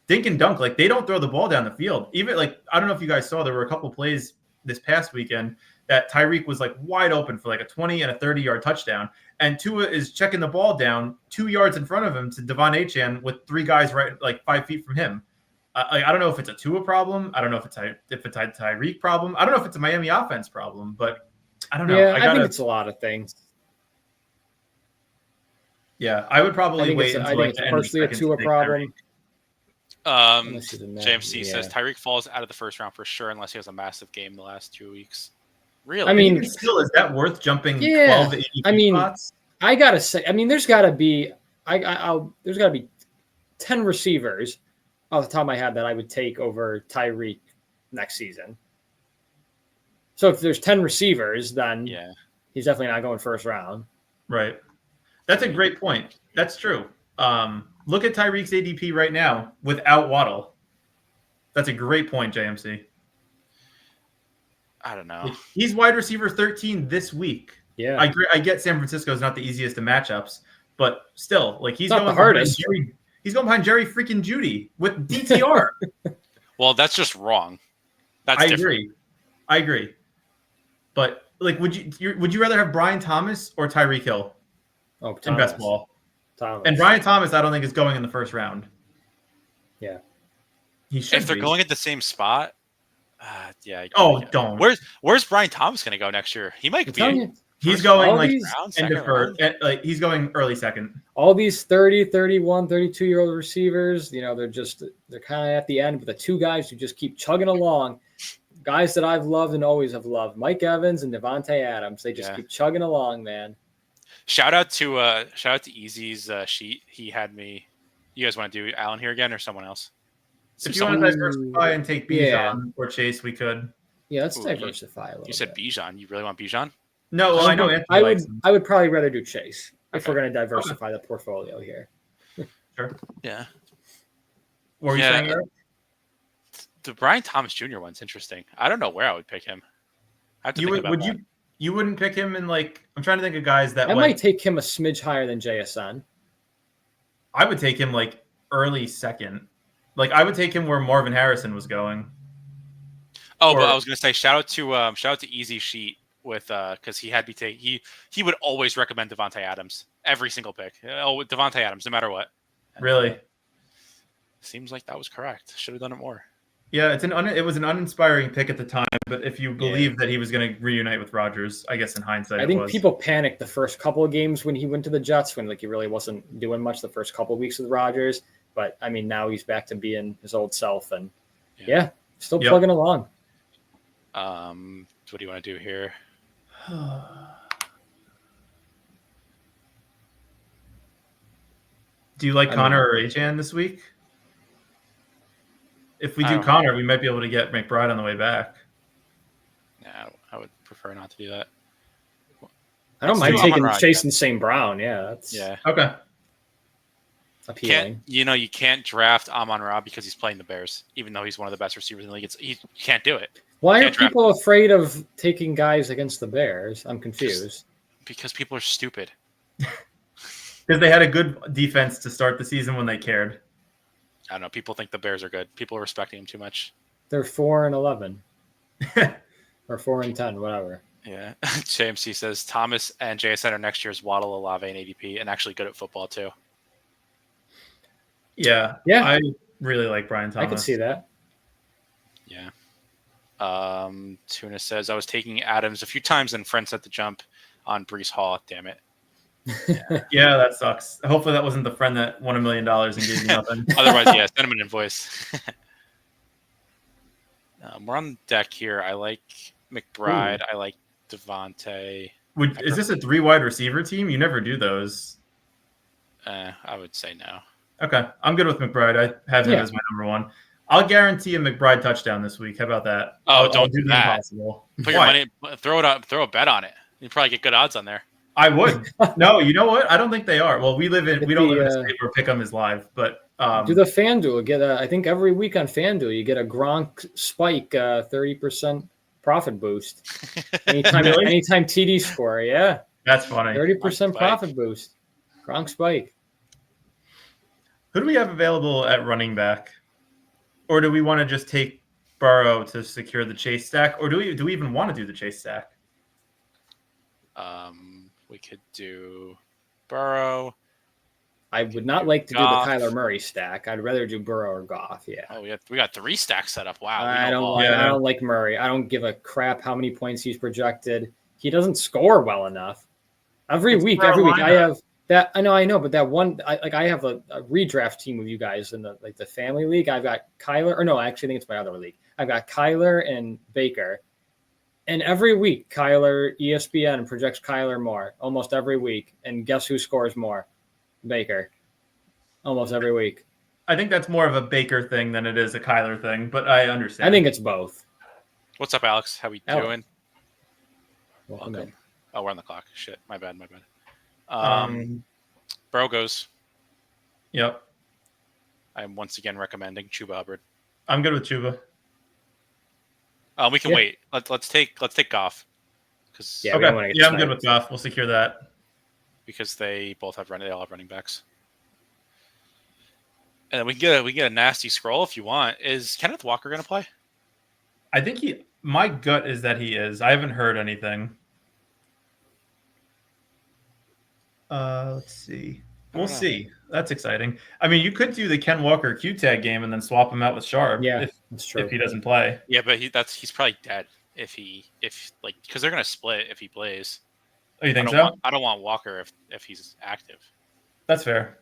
Dink and dunk. Like they don't throw the ball down the field. Even like I don't know if you guys saw, there were a couple plays this past weekend that Tyreek was like wide open for like a 20 and a 30-yard touchdown, and Tua is checking the ball down 2 yards in front of him to Devon Achane with 3 guys right like 5 feet from him. I don't know if it's a Tua problem. I don't know if it's a Tyreek problem. I don't know if it's a Miami offense problem, but I don't know. Yeah, I think it's a lot of things. Yeah, I would probably wait I until think it's partially a Tua problem. JMC says Tyreek falls out of the first round for sure unless he has a massive game the last 2 weeks. Really? I mean, still, is that worth jumping 12 ADP I mean, spots? I gotta say, I mean, there's gotta be 10 receivers off the top of my head that I would take over Tyreek next season. So if there's 10 receivers, then he's definitely not going first round. Right. That's a great point. That's true. Look at Tyreek's ADP right now without Waddle. That's a great point, JMC. I don't know. He's wide receiver 13 this week. Yeah. I get San Francisco is not the easiest of matchups, but still, like he's not going the hardest. He's going behind Jerry freaking Judy with DTR. Well, that's just wrong. That's I different. agree. But like, would you rather have Brian Thomas or Tyreek Hill in best ball? Thomas. And Brian Thomas, I don't think is going in the first round. Yeah, he should. If they're going at the same spot, don't. Where's Brian Thomas going to go next year? He might be. He's going like he's going early second. All these 30, 31, 32-year-old receivers, you know, they're kind of at the end, but the 2 guys who just keep chugging along, guys that I've loved and always have loved, Mike Evans and Devontae Adams. They just keep chugging along, man. Shout out to Easy's sheet. He had me. You guys want to do Allen here again or someone else? If you want to diversify and take Bijan or Chase, we could. Yeah, let's diversify a little. You said Bijan. You really want Bijan? No, well, I know. I would probably rather do Chase if we're going to diversify the portfolio here. Sure. Yeah. What were you saying, Eric? The Brian Thomas Jr. one's interesting. I don't know where I would pick him. I have to think about that. You wouldn't pick him in like I'm trying to think of guys that I might take him a smidge higher than JSN. I would take him like early second. Like I would take him where Marvin Harrison was going. But I was going to say shout out to Easy Sheet with because he had me take he would always recommend Devontae Adams every single pick. Devontae Adams no matter what. Really? Seems like that was correct. Should have done it more. Yeah, it was an uninspiring pick at the time, but if you believe that he was going to reunite with Rodgers, I guess in hindsight, I think people panicked the first couple of games when he went to the Jets, when like he really wasn't doing much the first couple of weeks with Rodgers. But I mean, now he's back to being his old self, and still plugging along. What do you want to do here? Do you like Connor or Achane this week? If we do Connor, we might be able to get McBride on the way back. Yeah, I would prefer not to do that. I don't mind taking Chase and St. Brown. Okay. Appealing. You can't draft Amon-Ra because he's playing the Bears, even though he's one of the best receivers in the league. You can't do it. Why are people afraid of taking guys against the Bears? I'm confused. Because people are stupid. Because they had a good defense to start the season when they cared. I don't know. People think the Bears are good. People are respecting them too much. They're 4-11 or 4-10, whatever. Yeah. JMC says Thomas and JSN are next year's Waddle, Olave, and ADP, and actually good at football too. Yeah. I really like Brian Thomas. I can see that. Yeah. Tuna says I was taking Adams a few times and friends set the jump on Breece Hall. Damn it. Yeah, that sucks. Hopefully that wasn't the friend that won $1 million and gave you nothing. Otherwise, send him an invoice. We're on deck here. I like McBride. I like Devontae. Is this a 3 wide receiver team? You never do those. I would say no. Okay, I'm good with McBride. I have him as my number 1. I'll guarantee a McBride touchdown this week. How about that? Don't do that. Impossible. Put your money. Throw it up. Throw a bet on it. You probably get good odds on there. I would. No, you know what? I don't think they are. Well, we don't live in a state where Pick'em is live, but do the FanDuel. I think every week on FanDuel you get a Gronk spike 30% profit boost. Anytime TD score, yeah. That's funny. 30% Spike. profit boost. Gronk spike. Who do we have available at running back? Or do we want to just take Burrow to secure the chase stack? Or do we even want to do the chase stack? We could do Burrow. I would not like to Goff. do the Kyler Murray stack. I'd rather do Burrow or Goff. Yeah. Oh, we got 3 stacks set up. Wow. I don't like Murray. I don't give a crap how many points he's projected. He doesn't score well enough. Every week I have that. I know, but that one, I have a redraft team with you guys in the family league. I've got Kyler, or no, actually I think it's my other league. I've got Kyler and Baker, and every week ESPN projects Kyler more almost every week, and guess who scores more? Baker, almost every week. I think that's more of a Baker thing than it is a Kyler thing, but I understand. I think it's both. What's up, Alex? How we doing? Welcome in. Oh, we're on the clock. Shit, my bad. Burrow goes. Yep. I'm once again recommending Chuba Hubbard. I'm good with Chuba. We can wait. Let's take Goff. Yeah, okay. I'm good with Goff. We'll secure that. Because they all have running backs. And then we get a nasty scroll if you want. Is Kenneth Walker going to play? I think my gut is that he is. I haven't heard anything. Let's see. We'll see. That's exciting. I mean, you could do the Ken Walker Q-tag game and then swap him out with Sharp. Yeah, that's true. If he doesn't play. Yeah, but he's probably dead because they're going to split if he plays. Oh, you think so? I don't want Walker if he's active. That's fair.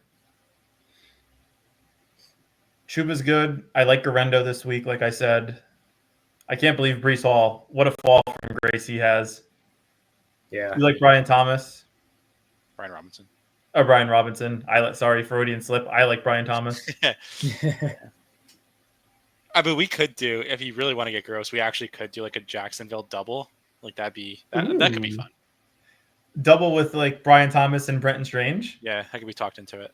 Chuba's good. I like Garendo this week, like I said. I can't believe Breece Hall. What a fall from grace he has. Yeah. You like Brian Thomas? Brian Robinson. Oh, Brian Robinson. Sorry, Freudian slip. I like Brian Thomas. I mean, we could do, if you really want to get gross, we actually could do like a Jacksonville double. Like that could be fun. Double with like Brian Thomas and Brenton Strange. Yeah, that could be talked into it.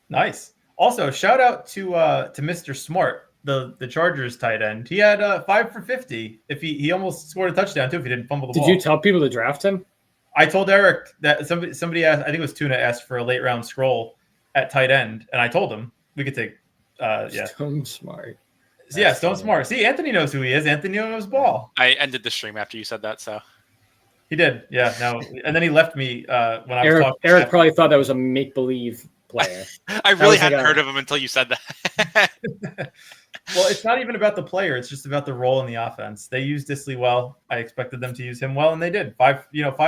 Nice. Also, shout out to Mr. Smart, the Chargers tight end. He had 5 for 50. If he almost scored a touchdown too if he didn't fumble the ball. Did you tell people to draft him? I told Eric that somebody asked. I think it was Tuna asked for a late round scroll at tight end, and I told him we could take. Stone Smart. Yeah, Stone Smart. See, Anthony knows who he is. Anthony knows ball. I ended the stream after you said that, so. He did, yeah. No, and then he left me when I was talking. Eric probably thought that was a make-believe player. I really hadn't heard of him until you said that. Well, it's not even about the player; it's just about the role in the offense. They used Disley well. I expected them to use him well, and they did. 5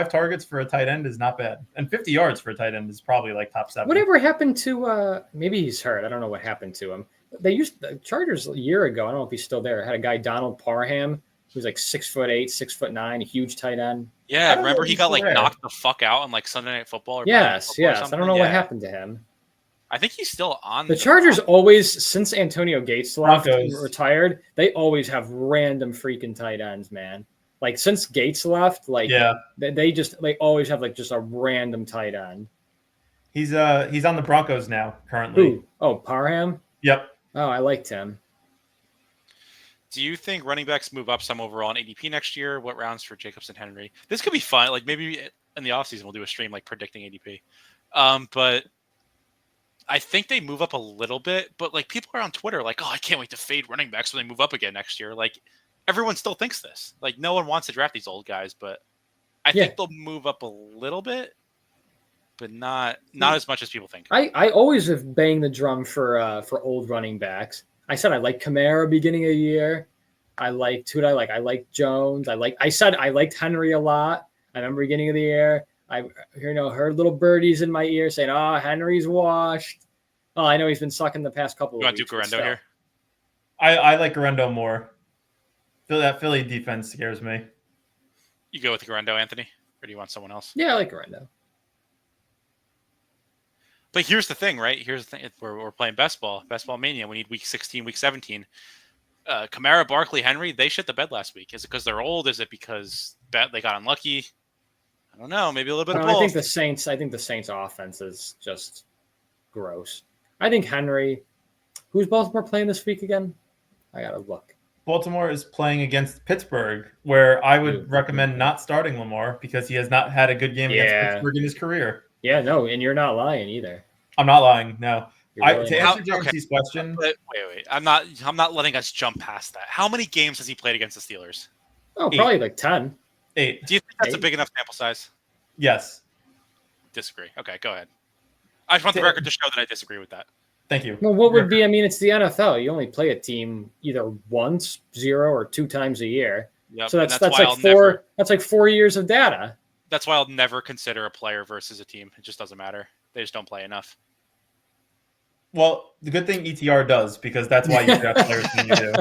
targets for a tight end is not bad, and 50 yards for a tight end is probably like top 7. Whatever happened to? Maybe he's hurt. I don't know what happened to him. They used the Chargers a year ago. I don't know if he's still there. Had a guy Donald Parham who was like 6'8", 6'9", a huge tight end. Yeah, remember he got like knocked the fuck out on like Sunday Night Football. Yes. I don't know what happened to him. I think he's still on. The Chargers always, since Antonio Gates left and retired, they always have random freaking tight ends, man. Like since Gates left, they always have like just a random tight end. He's on the Broncos now currently. Who? Oh, Parham? Yep. Oh, I liked him. Do you think running backs move up some overall in ADP next year? What rounds for Jacobs and Henry? This could be fun. Like maybe in the offseason we'll do a stream like predicting ADP. But I think they move up a little bit. But like people are on Twitter like, oh, I can't wait to fade running backs when they move up again next year. Like everyone still thinks this. Like no one wants to draft these old guys, but I think they'll move up a little bit, but not as much as people think. I always have banged the drum for old running backs. I said I like Kamara beginning of the year. I liked who did I like? I liked Jones. I said I liked Henry a lot. I remember beginning of the year. I heard little birdies in my ear saying, "Oh, Henry's washed." Oh, I know he's been sucking the past couple of weeks. You want to do Garendo here? I like Garendo more. That Philly defense scares me. You go with Garendo, Anthony, or do you want someone else? Yeah, I like Garendo. But here's the thing, right? Here's the thing. We're playing best ball mania. We need week 16, week 17. Kamara, Barkley, Henry, they shit the bed last week. Is it because they're old? Is it because they got unlucky? I don't know. Maybe a little bit of both. I think the Saints offense is just gross. I think Henry, who's Baltimore playing this week again? I got to look. Baltimore is playing against Pittsburgh, where I would recommend not starting Lamar because he has not had a good game against Pittsburgh in his career. Yeah, no, and you're not lying either. I'm not lying. No. Really To answer JMC's question, wait. I'm not letting us jump past that. How many games has he played against the Steelers? Oh, probably like 10. 8. Do you think that's a big enough sample size? Yes. Disagree. Okay, go ahead. I just want the record to show that I disagree with that. Thank you. Well, what would be? I mean, it's the NFL. You only play a team either once, 0, or 2 times a year. Yep, so that's like 4. That's like 4 years of data. That's why I'll never consider a player versus a team. It just doesn't matter. They just don't play enough. Well, the good thing ETR does, because that's why you draft players when you do.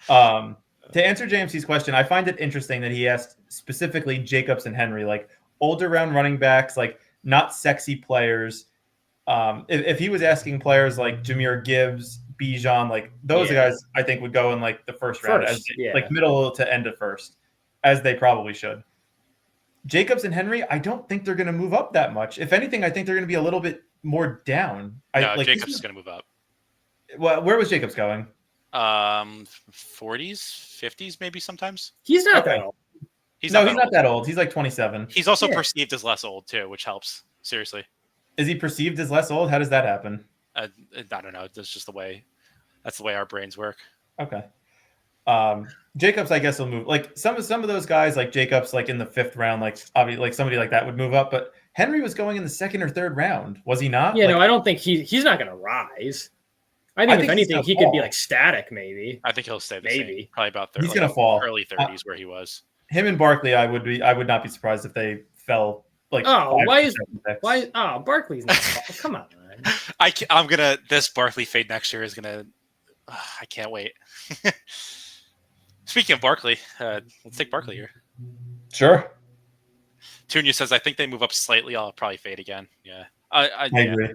To answer JMC's question, I find it interesting that he asked specifically Jacobs and Henry, like older round running backs, like not sexy players. If he was asking players like Jahmyr Gibbs, Bijan, like those guys, I think would go in like the first round, like middle to end of first, as they probably should. Jacobs and Henry, I don't think they're going to move up that much. If anything, I think they're going to be a little bit more down. Jacobs is going to move up. Well, where was Jacobs going? 40s, 50s, maybe sometimes. He's not that old. He's not that old. He's like 27. He's also perceived as less old too, which helps. Seriously. Is he perceived as less old? How does that happen? I don't know. That's just the way. That's the way our brains work. Okay. Jacobs, I guess, will move. Like some of those guys, like Jacobs, like in the 5th round, like obviously, like somebody like that would move up. But Henry was going in the 2nd or 3rd round, was he not? Yeah, no, I don't think he's not going to rise. I think if anything, he could be like static, maybe. I think he'll stay the same. Probably about 30. He's going to fall early 30s where he was. Him and Barkley, I would not be surprised if they fell. Like, Barkley's not. Come on, man. This Barkley fade next year is gonna. I can't wait. Speaking of Barkley, let's take Barkley here. Sure. Tunya says, I think they move up slightly. I'll probably fade again. Yeah, I agree.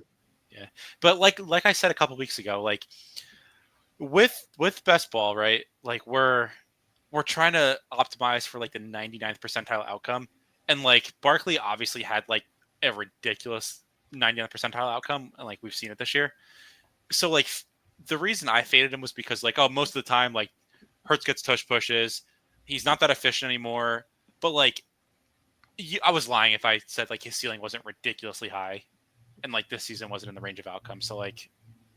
Yeah, but like I said a couple weeks ago, like with best ball, right? Like we're trying to optimize for like the 99th percentile outcome. And like Barkley obviously had like a ridiculous 99th percentile outcome, and like we've seen it this year. So like the reason I faded him was because like most of the time like Hurts gets tush pushes, he's not that efficient anymore. But like I was lying if I said like his ceiling wasn't ridiculously high, and like this season wasn't in the range of outcomes. So like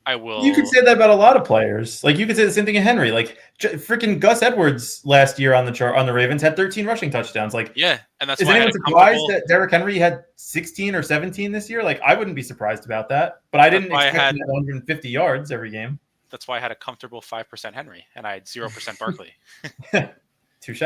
I will. You could say that about a lot of players. Like you could say the same thing of Henry. Like freaking Gus Edwards last year on the Ravens had 13 rushing touchdowns. Like yeah, and that's is why anyone surprised that Derrick Henry had 16 or 17 this year? Like I wouldn't be surprised about that. But I didn't expect 150 yards every game. That's why I had a comfortable 5% Henry, and I had 0% Barkley. Touche.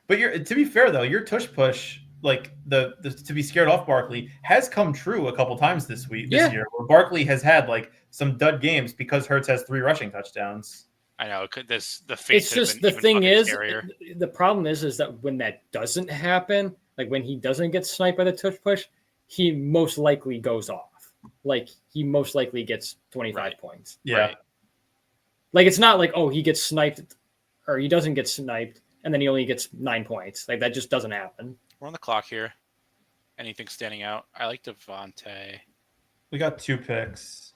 But to be fair though, your tush push, like the to be scared off Barkley, has come true a couple times this year, where Barkley has had like some dud games because Hurts has 3 rushing touchdowns. I know it's just the thing is the problem is that when that doesn't happen, like when he doesn't get sniped by the tush push, he most likely goes off. Like he most likely gets 25 points. Yeah. Right. Like it's not like he gets sniped or he doesn't get sniped and then he only gets 9 points. Like that just doesn't happen. We're on the clock here. Anything standing out? I like Devontae. We got 2 picks.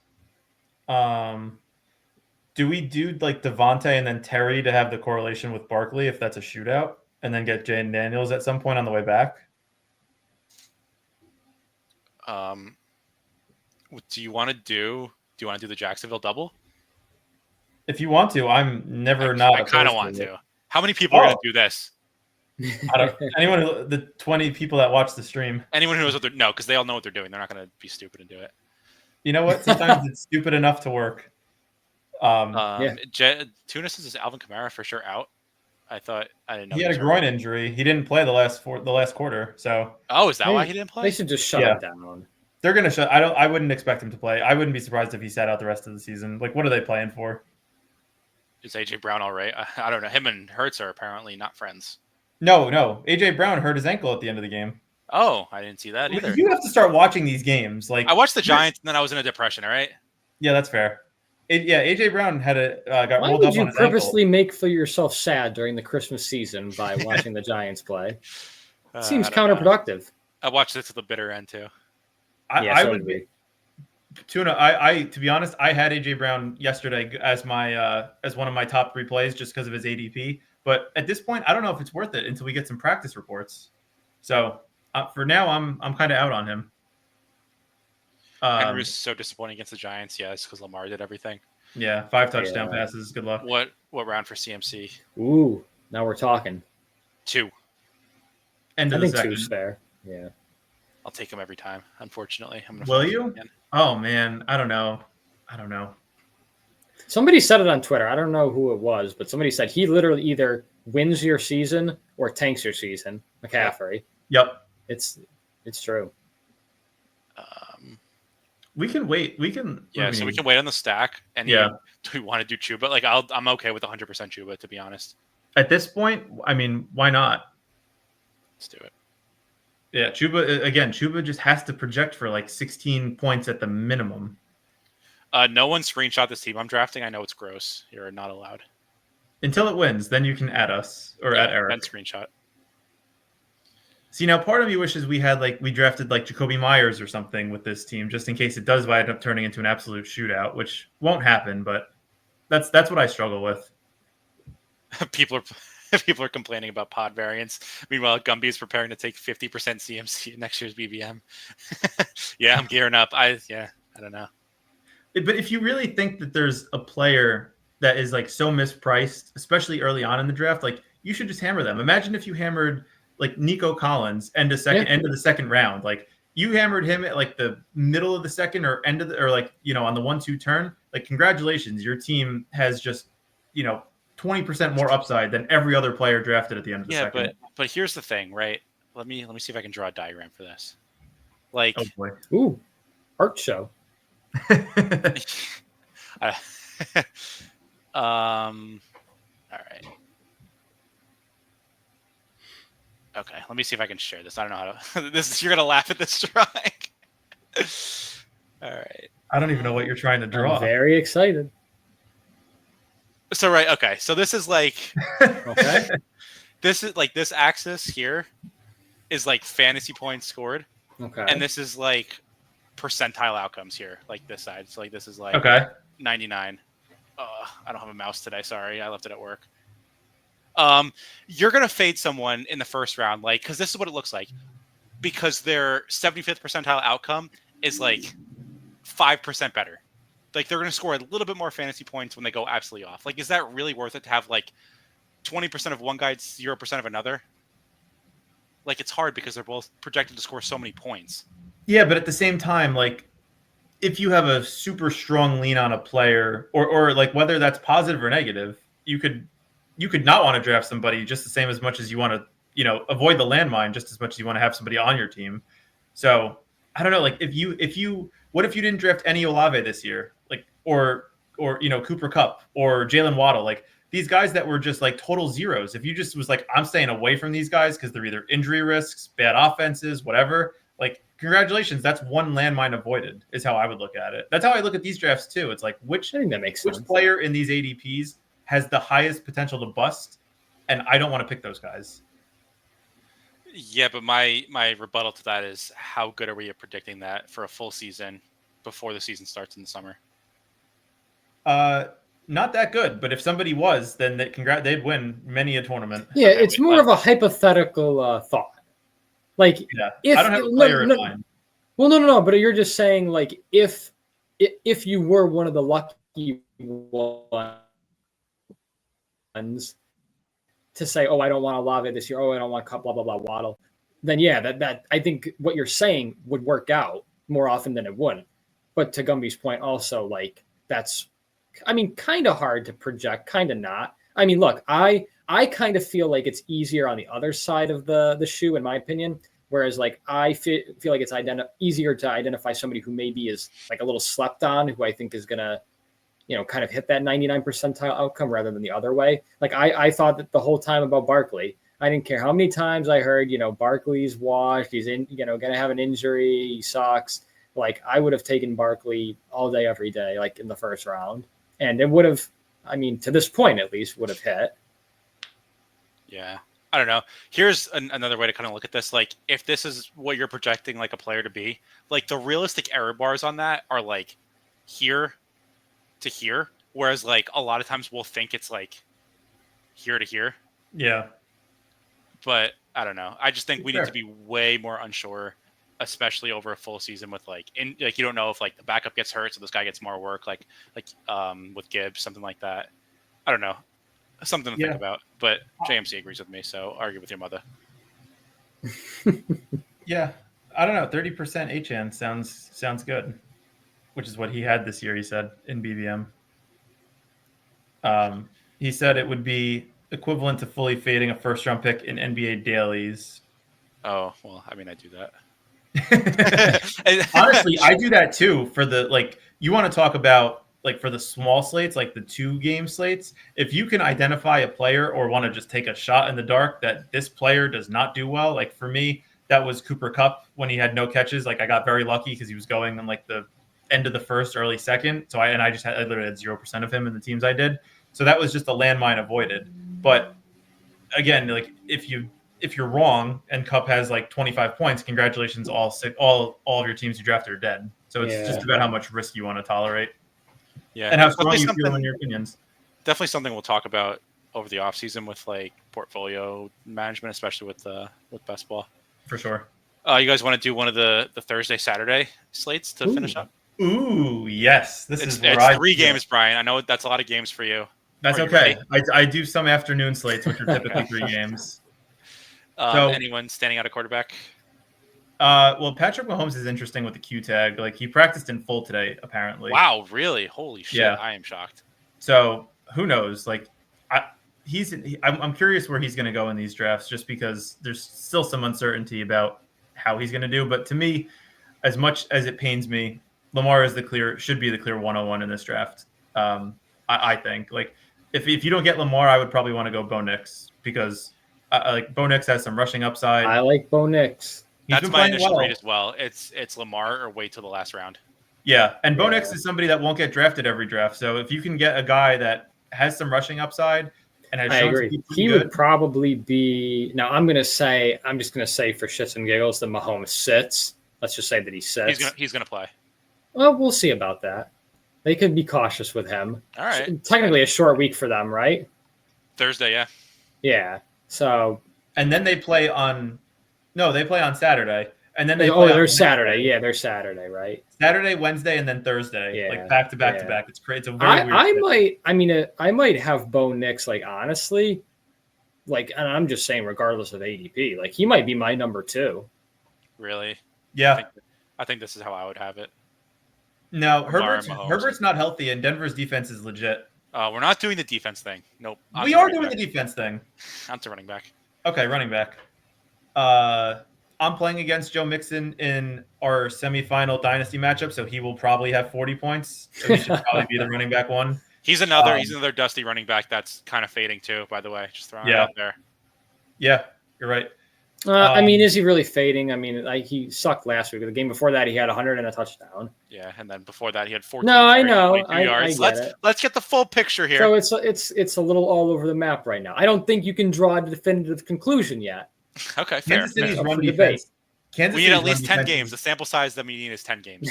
Do we do like Devontae and then Terry to have the correlation with Barkley if that's a shootout, and then get Jaden Daniels at some point on the way back? Do you want to do the Jacksonville double? If you want to, I'm never I kind of want to. How many people are going to do this? Anyone, the 20 people that watch the stream. Anyone who knows what they're because they all know what they're doing. They're not going to be stupid and do it. You know what? Sometimes it's stupid enough to work. Tuna says, is Alvin Kamara for sure out? I didn't know he had a groin injury. He didn't play the last quarter. So is that why he didn't play? They should just shut him down. They're gonna shut. I wouldn't expect him to play. I wouldn't be surprised if he sat out the rest of the season. Like, what are they playing for? Is AJ Brown all right? I don't know. Him and Hurts are apparently not friends. No. AJ Brown hurt his ankle at the end of the game. Oh, I didn't see that either. You have to start watching these games. Like I watched the Giants, and then I was in a depression. All right. Yeah, that's fair. AJ Brown had got Why rolled up on his ankle. Why would you purposely make yourself sad during the Christmas season by watching the Giants play? It seems counterproductive. I watched it to the bitter end too. I would be. Tuna, I to be honest, I had AJ Brown yesterday as my as one of my top 3 plays just because of his ADP. But at this point, I don't know if it's worth it until we get some practice reports. So for now, I'm kind of out on him. Henry's so disappointing against the Giants. Yeah, it's because Lamar did everything. Yeah, 5 touchdown passes. Good luck. What round for CMC? Ooh, now we're talking. 2. End of I the think second. 2's fair. Yeah. I'll take him every time. Unfortunately, I'm gonna. Will you? Oh man, I don't know. Somebody said it on Twitter. I don't know who it was, but somebody said he literally either wins your season or tanks your season. McCaffrey. Yep. It's true. We can wait. We can. Yeah, so we can wait on the stack. And yeah, do we want to do Chuba? Like, I'm okay with 100% Chuba, to be honest. At this point, I mean, why not? Let's do it. Yeah, Chuba just has to project for like 16 points at the minimum. No one screenshot this team I'm drafting. I know it's gross. You're not allowed. Until it wins, then you can add us or add Eric. And screenshot. See, now part of me wishes we drafted like Jacoby Myers or something with this team, just in case it does wind up turning into an absolute shootout, which won't happen. But that's what I struggle with. People are complaining about pod variance. Meanwhile, Gumby is preparing to take 50% CMC in next year's BBM. Yeah, I'm gearing up. I don't know. But if you really think that there's a player that is like so mispriced, especially early on in the draft, like you should just hammer them. Imagine if you hammered like Nico Collins end of the second round. Like you hammered him at like the middle of the second or end of or like, on the 1-2 turn. Like congratulations, your team has just, 20% more upside than every other player drafted at the end of the second. Yeah, but here's the thing, right? Let me see if I can draw a diagram for this. Like, oh boy. Ooh, art show. All right. Okay, let me see if I can share this. I don't know how to. You're gonna laugh at this drawing. All right. I don't even know what you're trying to draw. I'm very excited. So right, okay. So this is like, Okay. this is like this axis here is like fantasy points scored, Okay. and this is like percentile outcomes here, like this side. So like this is like 99. I don't have a mouse today. Sorry, I left it at work. You're gonna fade someone in the first round, like because this is what it looks like, because their 75th percentile outcome is like 5% better. Like they're gonna score a little bit more fantasy points when they go absolutely off. Like, is that really worth it to have like 20% of one guy, 0% of another? Like it's hard because they're both projected to score so many points. Yeah, but at the same time, like if you have a super strong lean on a player, or like whether that's positive or negative, you could not want to draft somebody just the same as much as you want to, avoid the landmine just as much as you want to have somebody on your team. So I don't know, like what if you didn't draft any Olave this year, like or Cooper Kupp or Jalen Waddle, like these guys that were just like total zeros. If you just was like, I'm staying away from these guys because they're either injury risks, bad offenses, whatever. Like, congratulations, that's one landmine avoided, is how I would look at it. That's how I look at these drafts too. It's like I think that makes sense. Which player in these ADPs has the highest potential to bust, and I don't want to pick those guys. Yeah, but my rebuttal to that is, how good are we at predicting that for a full season before the season starts in the summer? Not that good, but if somebody was, then they'd win many a tournament. Yeah, it's more of a hypothetical thought. Like, I don't have a player in mind. Well, no, but you're just saying, like, if you were one of the lucky ones to say, oh, I don't want Olave this year, oh, I don't want Kupp, blah, blah, blah, Waddle, then yeah, that I think what you're saying would work out more often than it wouldn't. But to Gumby's point also, like, that's, I mean, kind of hard to project, kind of not. I mean, look, I kind of feel like it's easier on the other side of the shoe, in my opinion. Whereas, like, I feel like it's easier to identify somebody who maybe is like a little slept on, who I think is gonna, kind of hit that 99 percentile outcome rather than the other way. Like, I thought that the whole time about Barkley. I didn't care how many times I heard, Barkley's washed, he's gonna have an injury, he sucks. Like, I would have taken Barkley all day, every day, like in the first round, and it would have, I mean, to this point at least, would have hit. Yeah. I don't know. Here's another way to kind of look at this. Like, if this is what you're projecting like a player to be, like the realistic error bars on that are like here to here, whereas like a lot of times we'll think it's like here to here. Yeah. But I don't know. I just think we Fair. need to be way more unsure, especially over a full season with like you don't know if like the backup gets hurt, so this guy gets more work, like with Gibbs, something like that. I don't know. Something to think about. But JMC agrees with me, so argue with your mother. Yeah. I don't know. 30% HN sounds good, which is what he had this year, he said, in BBM. He said it would be equivalent to fully fading a first-round pick in NBA dailies. Oh, well, I mean, I do that. Honestly, I do that too for the, like, you want to talk about, like, for the small slates, like the 2-game slates. If you can identify a player or want to just take a shot in the dark that this player does not do well, like for me, that was Cooper Kupp when he had no catches. Like, I got very lucky because he was going in like the end of the first, early second. So I literally had 0% of him in the teams I did. So that was just a landmine avoided. But again, like if you're wrong and Kupp has like 25 points, congratulations, all of your teams you drafted are dead. So it's just about how much risk you want to tolerate. Yeah, and how strong you feel in your opinions. Definitely something we'll talk about over the offseason with like portfolio management, especially with best ball. For sure. You guys want to do one of the Thursday, Saturday slates to finish up? Ooh, yes. It's 3 games, Brian. I know that's a lot of games for you. That's okay. I do some afternoon slates, which are typically 3 games. So, anyone standing out a quarterback? Well, Patrick Mahomes is interesting with the Q tag. Like, he practiced in full today, apparently. Wow, really? Holy shit! Yeah. I am shocked. So who knows? Like, I'm curious where he's going to go in these drafts, just because there's still some uncertainty about how he's going to do. But to me, as much as it pains me, Lamar is should be the clear 101 in this draft. I think, like, if you don't get Lamar, I would probably want to go Bo Nix, because like Bo Nix has some rushing upside. I like Bo Nix. That's my initial read as well. It's Lamar or wait till the last round. Yeah, and Bo Nix is somebody that won't get drafted every draft. So if you can get a guy that has some rushing upside and has shown to be he would probably be. Now I'm just going to say for shits and giggles that Mahomes sits. Let's just say that he sits. He's gonna play. Well, we'll see about that. They could be cautious with him. All right. Technically a short week for them, right? Thursday, yeah. Yeah. So. And then they play on Saturday. And then they're Saturday. Yeah, they're Saturday, right? Saturday, Wednesday, and then Thursday. Like back to back to back. It's crazy. It's a very weird I might have Bo Nix, like, honestly. Like, and I'm just saying, regardless of ADP, like, he might be my number 2. Really? Yeah. I think this is how I would have it. No, Herbert's not healthy, and Denver's defense is legit. We're not doing the defense thing. Nope. We are doing the defense thing. On to running back. Okay, running back. I'm playing against Joe Mixon in our semifinal dynasty matchup, so he will probably have 40 points. So he should probably be the running back 1. He's another dusty running back that's kind of fading too, by the way. Just throwing it out there. Yeah, you're right. I mean, is he really fading? I mean, he sucked last week. The game before that, he had 100 and a touchdown. Yeah, and then before that, he had 14. No, I know. Let's get the full picture here. So it's a little all over the map right now. I don't think you can draw a definitive conclusion yet. Okay, fair. Kansas City's run defense. We need at least 10 games. The sample size that we need is 10 games.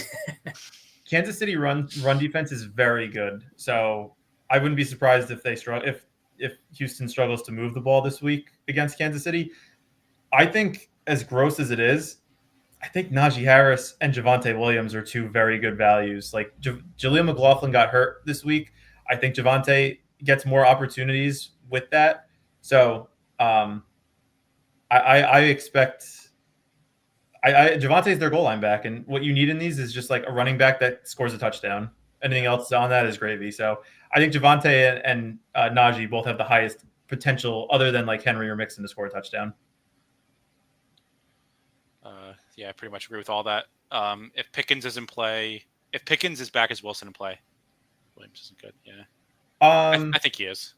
Kansas City run defense is very good. So I wouldn't be surprised if they struggle if Houston struggles to move the ball this week against Kansas City. I think, as gross as it is, I think Najee Harris and Javonte Williams are 2 very good values. Like, Jaleel McLaughlin got hurt this week. I think Javonte gets more opportunities with that. So I expect Javonte is their goal line back, and what you need in these is just like a running back that scores a touchdown. Anything else on that is gravy. So I think Javonte and Najee both have the highest potential, other than like Henry or Mixon, to score a touchdown. Yeah, I pretty much agree with all that. If Pickens is in play, if Pickens is back, is Wilson in play? Williams isn't good. Yeah, I think he is.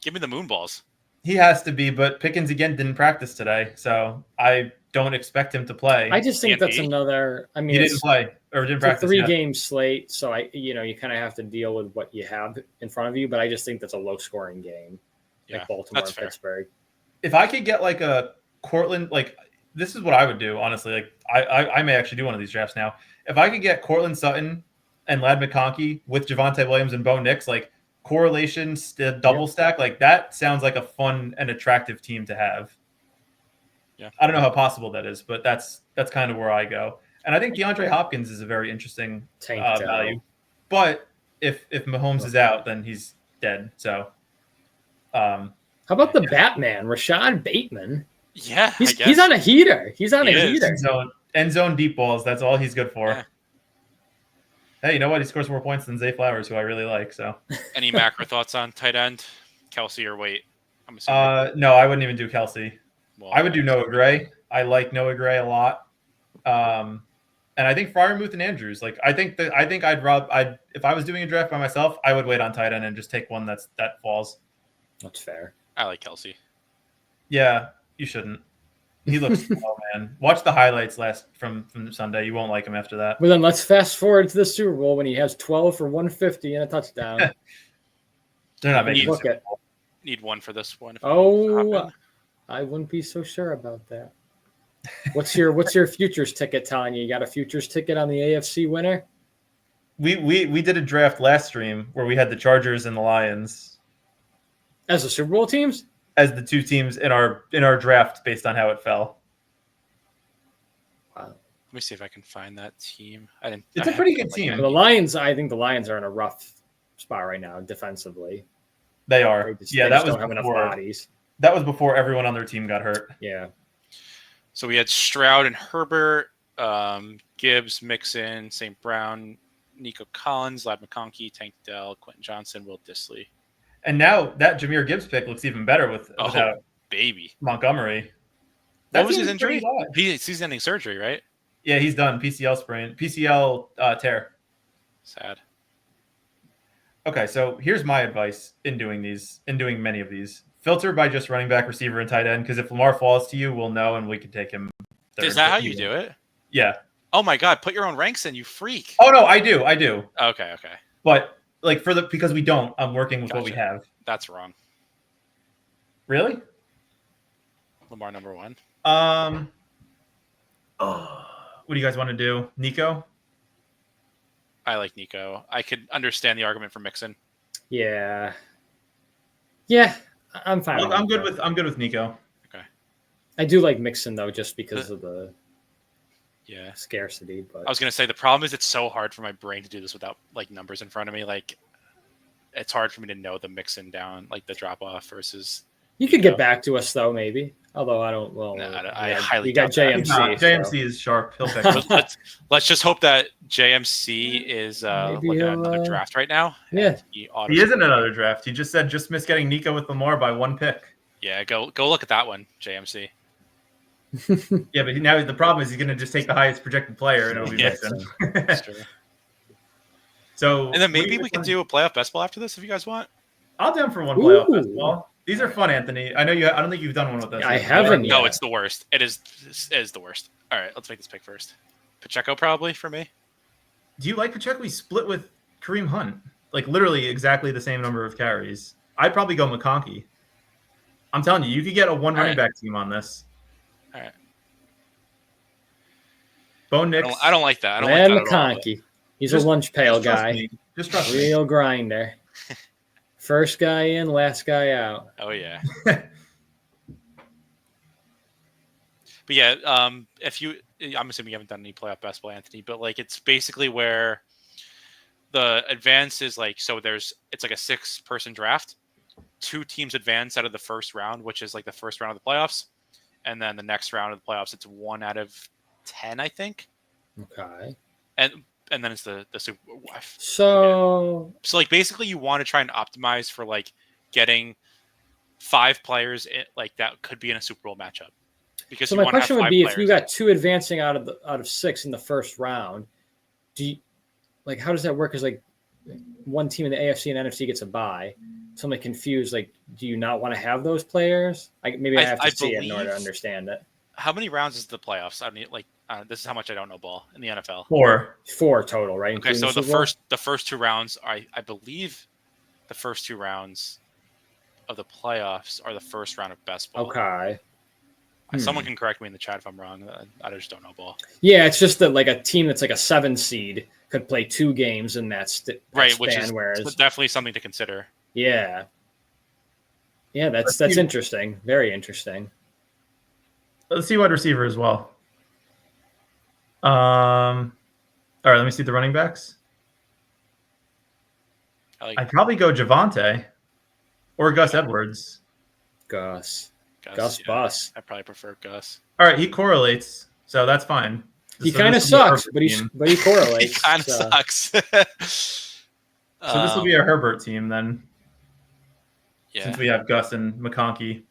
Give me the moon balls. He has to be, but Pickens again didn't practice today, so I don't expect him to play. I just think that's another. I mean, he didn't play or didn't practice. 3-game slate, so you kind of have to deal with what you have in front of you. But I just think that's a low-scoring game, like Baltimore and Pittsburgh. if I could get like a Cortland, like this is what I would do, honestly. Like I may actually do one of these drafts now. If I could get Cortland Sutton and Lad McConkey with Javonte Williams and Bo Nix, like correlation double stack, like that sounds like a fun and attractive team to have. Yeah. I don't know how possible that is, but that's kind of where I go. And I think DeAndre Hopkins is a very interesting value. But if Mahomes is out, then he's dead. So how about the Batman, Rashad Bateman? Yeah, he's on a heater. He's on a heater. End zone deep balls. That's all he's good for. Yeah. Hey, you know what? He scores more points than Zay Flowers, who I really like. So, any macro thoughts on tight end, Kelsey or Waite? I'm assuming. No, I wouldn't even do Kelsey. Well, I would do Noah Gray. I like Noah Gray a lot. And I think Freiermuth and Andrews. Like, I think if I was doing a draft by myself, I would wait on tight end and just take one that falls. That's fair. I like Kelsey. Yeah, you shouldn't. He looks slow, man. Watch the highlights from Sunday. You won't like him after that. Well, then let's fast forward to the Super Bowl when he has 12 for 150 and a touchdown. They're not making it. Need one for this one. I wouldn't be so sure about that. What's your futures ticket telling you? You got a futures ticket on the AFC winner? We did a draft last stream where we had the Chargers and the Lions as the Super Bowl teams, as the two teams in our draft based on how it fell. Wow. Let me see if I can find that team. It's a pretty good team. The Lions, I think the Lions are in a rough spot right now defensively. They are. That was don't have enough bodies. That was before everyone on their team got hurt. Yeah. So we had Stroud and Herbert, Gibbs, Mixon, St. Brown, Nico Collins, Lad McConkey, Tank Dell, Quentin Johnson, Will Dissly. And now that Jahmyr Gibbs pick looks even better without baby Montgomery. What was his injury? Season-ending surgery, right? Yeah, he's done. PCL tear. Sad. Okay, so here's my advice in doing many of these. Filter by just running back, receiver, and tight end, because if Lamar falls to you, we'll know and we can take him. Is that how you do it? Yeah. Oh my God! Put your own ranks in, you freak. Oh no, I do. Okay. But like because we don't, I'm working with what we have. That's wrong. Really? Lamar number one. What do you guys want to do? Nico? I like Nico. I could understand the argument for Mixon. Yeah, I'm fine. I'm good with Nico. Okay. I do like Mixon though, just because of the scarcity. But I was gonna say the problem is it's so hard for my brain to do this without like numbers in front of me. Like it's hard for me to know the Mixon down, like the drop off versus. You could get back to us though, maybe. Although I don't. Well, I highly. You got JMC. JMC is sharp. He'll pick let's just hope that JMC is looking at another draft right now. Yeah, he is in another draft. He just said just missed getting Nico with Lamar by one pick. Yeah, go look at that one, JMC. Yeah, but now the problem is he's going to just take the highest projected player and it'll be Mixon. That's true. So, and then maybe we can do a playoff best ball after this if you guys want. I'll down for one playoff best ball. These are fun, Anthony. I know you. I don't think you've done one with us. I haven't. No, it's the worst. It is the worst. All right, let's make this pick first. Pacheco probably for me. Do you like Pacheco? We split with Kareem Hunt, like literally exactly the same number of carries. I'd probably go McConkey. I'm telling you, you could get a one running back team on this. All right. Bo Nix. I don't like that. I don't like that McConkey. At all. He's a lunch pail guy. Just trust me. Real grinder. First guy in, last guy out. Oh yeah. But yeah, I'm assuming you haven't done any playoff best ball, Anthony. But like, it's basically where the advance is like. So it's like a 6-person draft. 2 teams advance out of the first round, which is like the first round of the playoffs, and then the next round of the playoffs, it's 1 out of 10, I think. Okay. And then it's the Super Bowl. So like basically you want to try and optimize for like getting 5 players like that could be in a Super Bowl matchup. Because so my question would be, if you got 2 advancing out of 6 in the first round, how does that work? Because like one team in the AFC and NFC gets a bye. So I'm confused. Like, do you not want to have those players? I have to see it in order to understand it. How many rounds is the playoffs? I mean, like, this is how much I don't know ball in the NFL. 4 total, right? Okay, so the first 2 rounds, I believe the first 2 rounds of the playoffs are the first round of best ball. Okay. Someone can correct me in the chat if I'm wrong. I just don't know ball. Yeah, it's just that like a team that's like a 7 seed could play 2 games in that right, span, which is whereas definitely something to consider. Yeah, that's interesting. Very interesting. Let's see wide receiver as well. All right, let me see the running backs. I'd probably go Javonte or Gus Edwards. Gus yeah, Bus. I probably prefer Gus. All right, he correlates, so that's fine. He kind of sucks, but he correlates. He kind of sucks. So this will be a Herbert team then. Yeah. Since we have Gus and McConkey.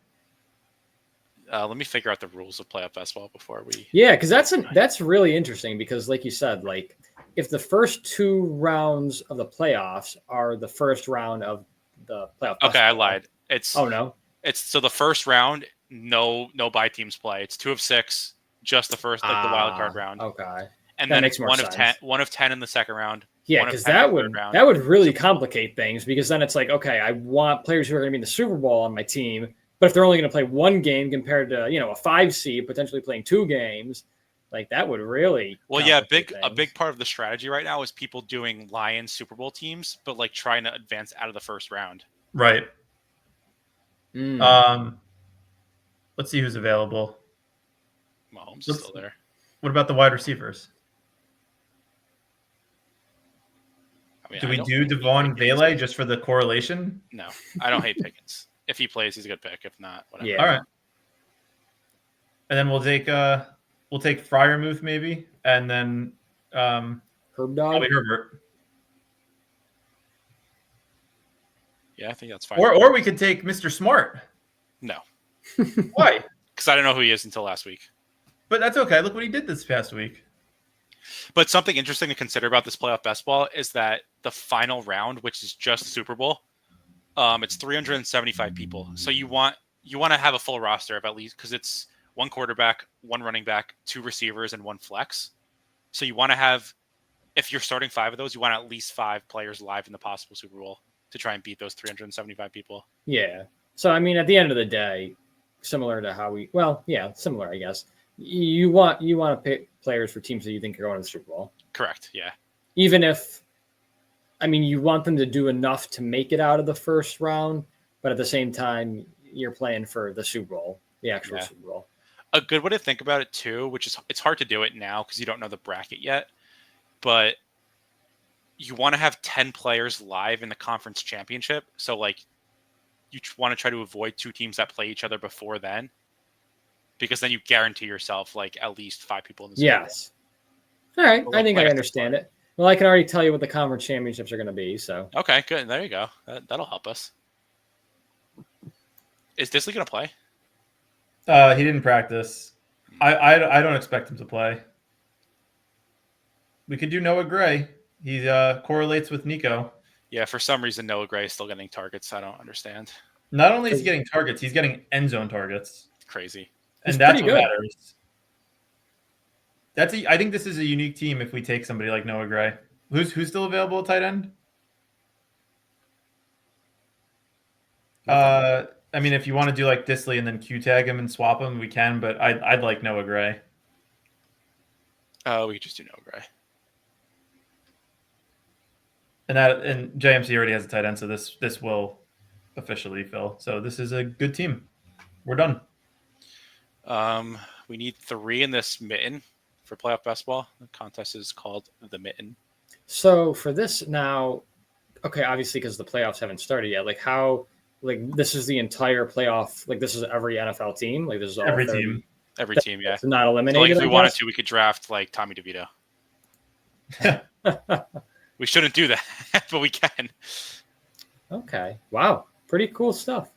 Let me figure out the rules of playoff basketball before we. Yeah, because that's really interesting because, like you said, like if the first 2 rounds of the playoffs are the first round of the playoff. Okay, I lied. It's no. It's so the first round, no bye teams play. It's 2 of 6, just the first the wild card round. Okay, and then it's 1 of 10, 1 of 10 in the second round. Yeah, because that would really complicate things because then it's like, okay, I want players who are going to be in the Super Bowl on my team, but if they're only going to play 1 game compared to a 5 seed potentially playing 2 games, like that would really a big part of the strategy right now is people doing Lions Super Bowl teams, but like trying to advance out of the first round. Right. Let's see who's available. Mahomes is still there. What about the wide receivers? Do we do Devon Vele just for the correlation? No, I don't hate Pickens. If he plays, he's a good pick. If not, whatever. Yeah. All right. And then we'll take Freiermuth maybe, and then Herbert. Yeah, I think that's fine. Or we could take Mr. Smart. No. Why? Because I don't know who he is until last week. But that's okay. Look what he did this past week. But something interesting to consider about this playoff basketball is that the final round, which is just the Super Bowl, it's 375 people. So you want to have a full roster of at least, because it's 1 quarterback, 1 running back, 2 receivers, and 1 flex. So you want to have, if you're starting 5 of those, you want at least 5 players live in the possible Super Bowl to try and beat those 375 people. Yeah. So I mean, at the end of the day, similar to how similar, I guess. You want to pick players for teams that you think are going to the Super Bowl. Correct. Yeah. Even if, I mean, you want them to do enough to make it out of the first round, but at the same time, you're playing for the Super Bowl, the actual Super Bowl. A good way to think about it too, which is it's hard to do it now because you don't know the bracket yet, but you want to have 10 players live in the conference championship. So like you want to try to avoid 2 teams that play each other before then, because then you guarantee yourself like at least 5 people in the Super Bowl. Yes. All right. I think I understand it. Well, I can already tell you what the conference championships are going to be. So okay, good. There you go. That'll help us. Is Disley going to play? He didn't practice. I don't expect him to play. We could do Noah Gray. He correlates with Nico. Yeah, for some reason Noah Gray is still getting targets. I don't understand. Not only is he getting targets, he's getting end zone targets. Crazy. And that's what matters. I think this is a unique team if we take somebody like Noah Gray. Who's still available at tight end? I mean, if you want to do like Disley and then Q tag him and swap him, we can. But I'd like Noah Gray. We could just do Noah Gray. And JMC already has a tight end, so this will officially fill. So this is a good team. We're done. We need 3 in this mitten for playoff basketball. The contest is called the Mitten. So for this now, okay, obviously because the playoffs haven't started yet. Like how, like this is the entire playoff. Like this is every NFL team. Like this is all every 30. team. Every team, yeah. It's not eliminated. So like if we wanted to, we could draft like Tommy DeVito. We shouldn't do that, but we can. Okay. Wow. Pretty cool stuff.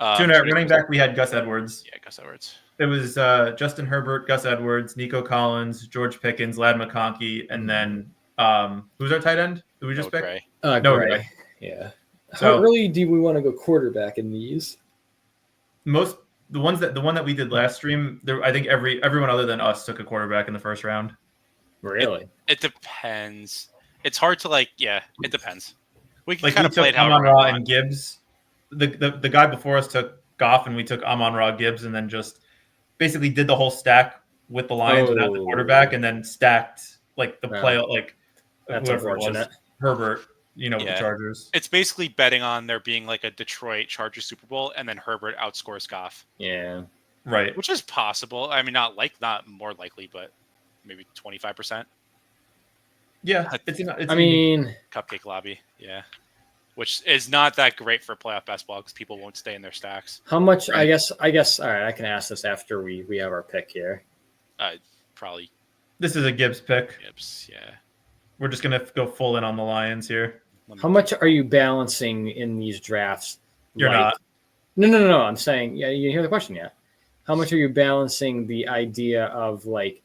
Running back, we had Gus Edwards. Yeah, Gus Edwards. It was Justin Herbert, Gus Edwards, Nico Collins, George Pickens, Ladd McConkey, and then who's our tight end? Did we just pick? Gray. Gray. Yeah. So, how early do we want to go quarterback in these? The one that we did last stream, I think everyone other than us took a quarterback in the first round. Really? It depends. It's hard to it depends. We can like kind of play it how Amon-Ra and Gibbs. the guy before us took Goff and we took Amon-Ra Gibbs and then just basically did the whole stack with the Lions without the quarterback and then stacked like the play like That's whoever it was, unfortunate. Herbert, with the Yeah. Chargers. It's basically betting on there being like a Detroit Chargers Super Bowl, and then Herbert outscores Goff, Yeah. Right. which is possible. I mean, not more likely, but maybe 25%. Yeah, I mean, Cupcake lobby, yeah, which is not that great for playoff basketball because people won't stay in their stacks. how much? Right. I guess. All right, I can ask this after we have our pick here. Probably This is a Gibbs pick. Gibbs, yeah. We're just gonna go full in on the Lions here. How much are you balancing in these drafts? You're not. No. I'm saying, yeah, you hear the question yet? How much are you balancing the idea of like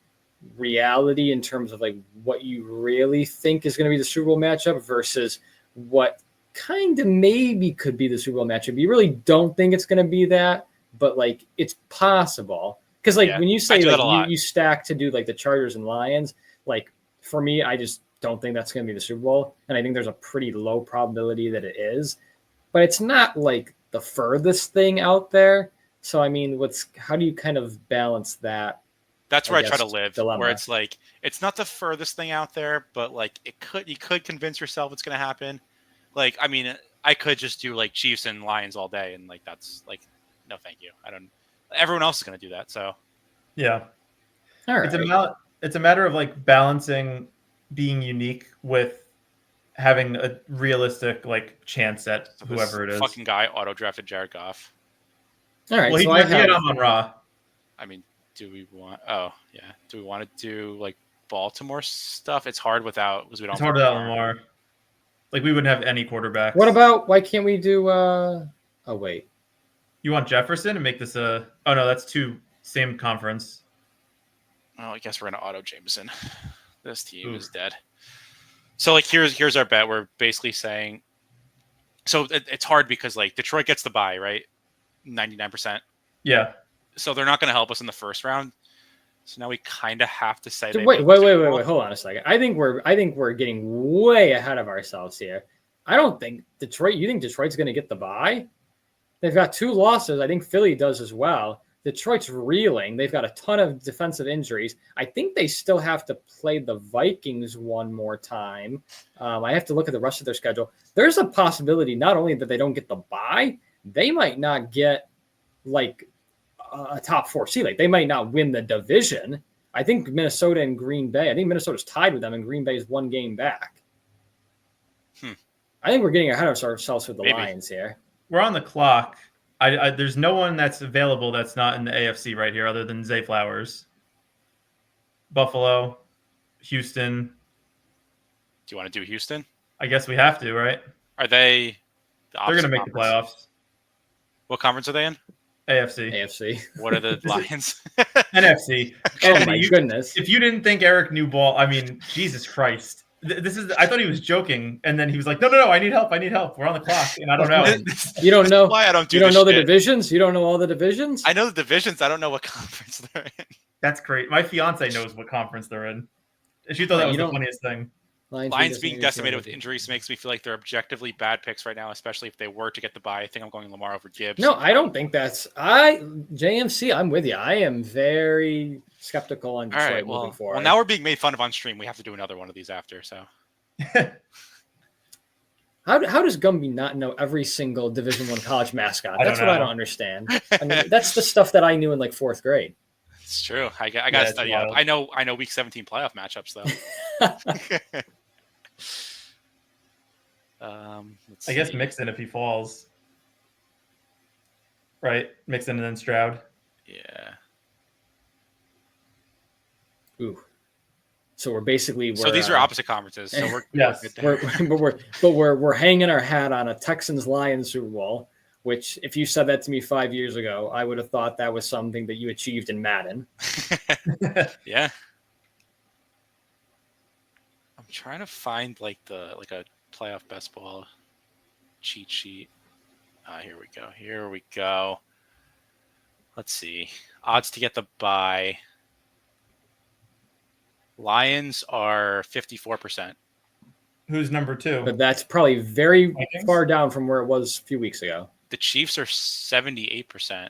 reality in terms of like what you really think is going to be the Super Bowl matchup versus what kind of maybe could be the Super Bowl matchup? You really don't think it's going to be that, but like it's possible. Because like when you say like you stack to do like the Chargers and Lions, like for me, I just don't think that's going to be the Super Bowl. And I think there's a pretty low probability that it is. But it's not like the furthest thing out there. So, I mean, how do you kind of balance that? That's where I try to live, dilemma. Where it's like, it's not the furthest thing out there, but like you could convince yourself it's going to happen. Like, I mean, I could just do like Chiefs and Lions all day. And like, that's like, no, thank you. Everyone else is going to do that. So, yeah. All right. It's a matter of like balancing being unique with having a realistic like chance at whoever it is. Fucking guy auto drafted Jared Goff. All right. Well, so he had Amon-Ra. I mean, do we want to do like Baltimore stuff? It's hard because we don't. It's hard without Lamar. Like we wouldn't have any quarterbacks. What about why can't we do? Oh wait. You want Jefferson and make this a? Oh no, that's same conference. Oh, I guess we're gonna auto Jameson. This team is dead. So like here's our bet. We're basically saying. So it's hard because like Detroit gets the bye, right? 99%. Yeah. So they're not going to help us in the first round. So now we kind of have to say. Wait. Hold on a second. I think we're getting way ahead of ourselves here. I don't think Detroit. You think Detroit's going to get the bye? They've got 2 losses. I think Philly does as well. Detroit's reeling. They've got a ton of defensive injuries. I think they still have to play the Vikings one more time. I have to look at the rest of their schedule. There's a possibility not only that they don't get the bye, they might not get like a top 4 seed. Like they might not win the division. I think Minnesota and Green Bay. I think Minnesota's tied with them, and Green Bay is 1 game back. I think we're getting ahead of ourselves with the Lions here. We're on the clock. There's no one that's available that's not in the AFC right here other than Zay Flowers. Buffalo, Houston. Do you want to do Houston? I guess we have to, right? Are they? They're going to make the playoffs. What conference are they in? AFC. What are the Lions? NFC. Oh my goodness! If you didn't think Eric knew ball, I mean, Jesus Christ. I thought he was joking, and then he was like, "No, I need help. We're on the clock," and I don't know. You don't know why I don't do. You don't know the divisions. You don't know all the divisions. I know the divisions. I don't know what conference they're in. That's great. My fiance knows what conference they're in. She thought that was the funniest thing. Lions being decimated with injuries makes me feel like they're objectively bad picks right now, especially if they were to get the bye. I think I'm going Lamar over Gibbs. No, I don't think that's JMC. I'm with you. I am very skeptical on Detroit moving forward. Well, now we're being made fun of on stream. We have to do another one of these after. So, how does Gumby not know every single Division I college mascot? That's what I don't understand. I mean, that's the stuff that I knew in like 4th grade. It's true. I got to study up. I know Week 17 playoff matchups though. I guess Mixon if he falls. Right? Mixon and then Stroud. Yeah. Ooh. So we're basically so these are opposite conferences. So we're yes. We're hanging our hat on a Texans-Lions Super Bowl, which if you said that to me 5 years ago, I would have thought that was something that you achieved in Madden. Yeah. I'm trying to find like a playoff best ball cheat sheet. Here we go. Let's see. Odds to get the bye. Lions are 54%. Who's number 2? But that's probably very far down from where it was a few weeks ago. The Chiefs are 78%.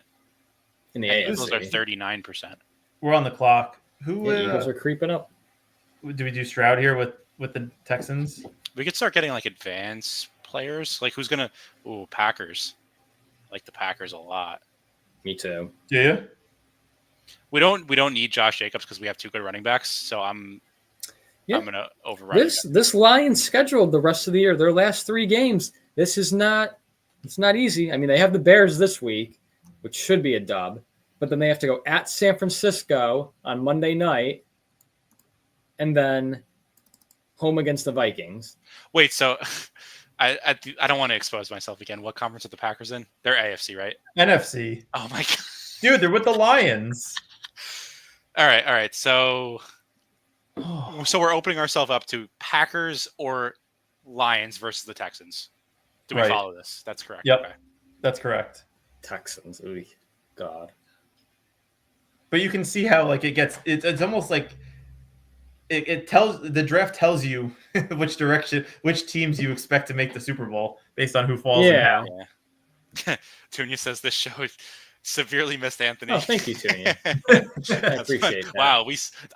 in the And Eagles are AFC. 39%. We're on the clock. Who Yeah, Eagles are creeping up. do we do Stroud here with the Texans? We could start getting like advanced players. Like who's gonna? Ooh, Packers. I like the Packers a lot. Me too. Do you? We don't need Josh Jacobs because we have 2 good running backs. So I'm gonna override This Lions scheduled the rest of the year. Their last 3 games. It's not easy. I mean, they have the Bears this week, which should be a dub, but then they have to go at San Francisco on Monday night, and then home against the Vikings. Wait, so I don't want to expose myself again. What conference are the Packers in? They're AFC, right? NFC. Oh my god, Dude, they're with the Lions. All right. So we're opening ourselves up to Packers or Lions versus the Texans. Do we follow this? That's correct. Yep. Okay. That's correct. Texans. Ooh, God. But you can see how like it's almost like it tells the draft tells you which teams you expect to make the Super Bowl based on who falls in how. Yeah. Tunya says this show severely missed Anthony. Oh, thank you, Tunya. I appreciate that. Wow,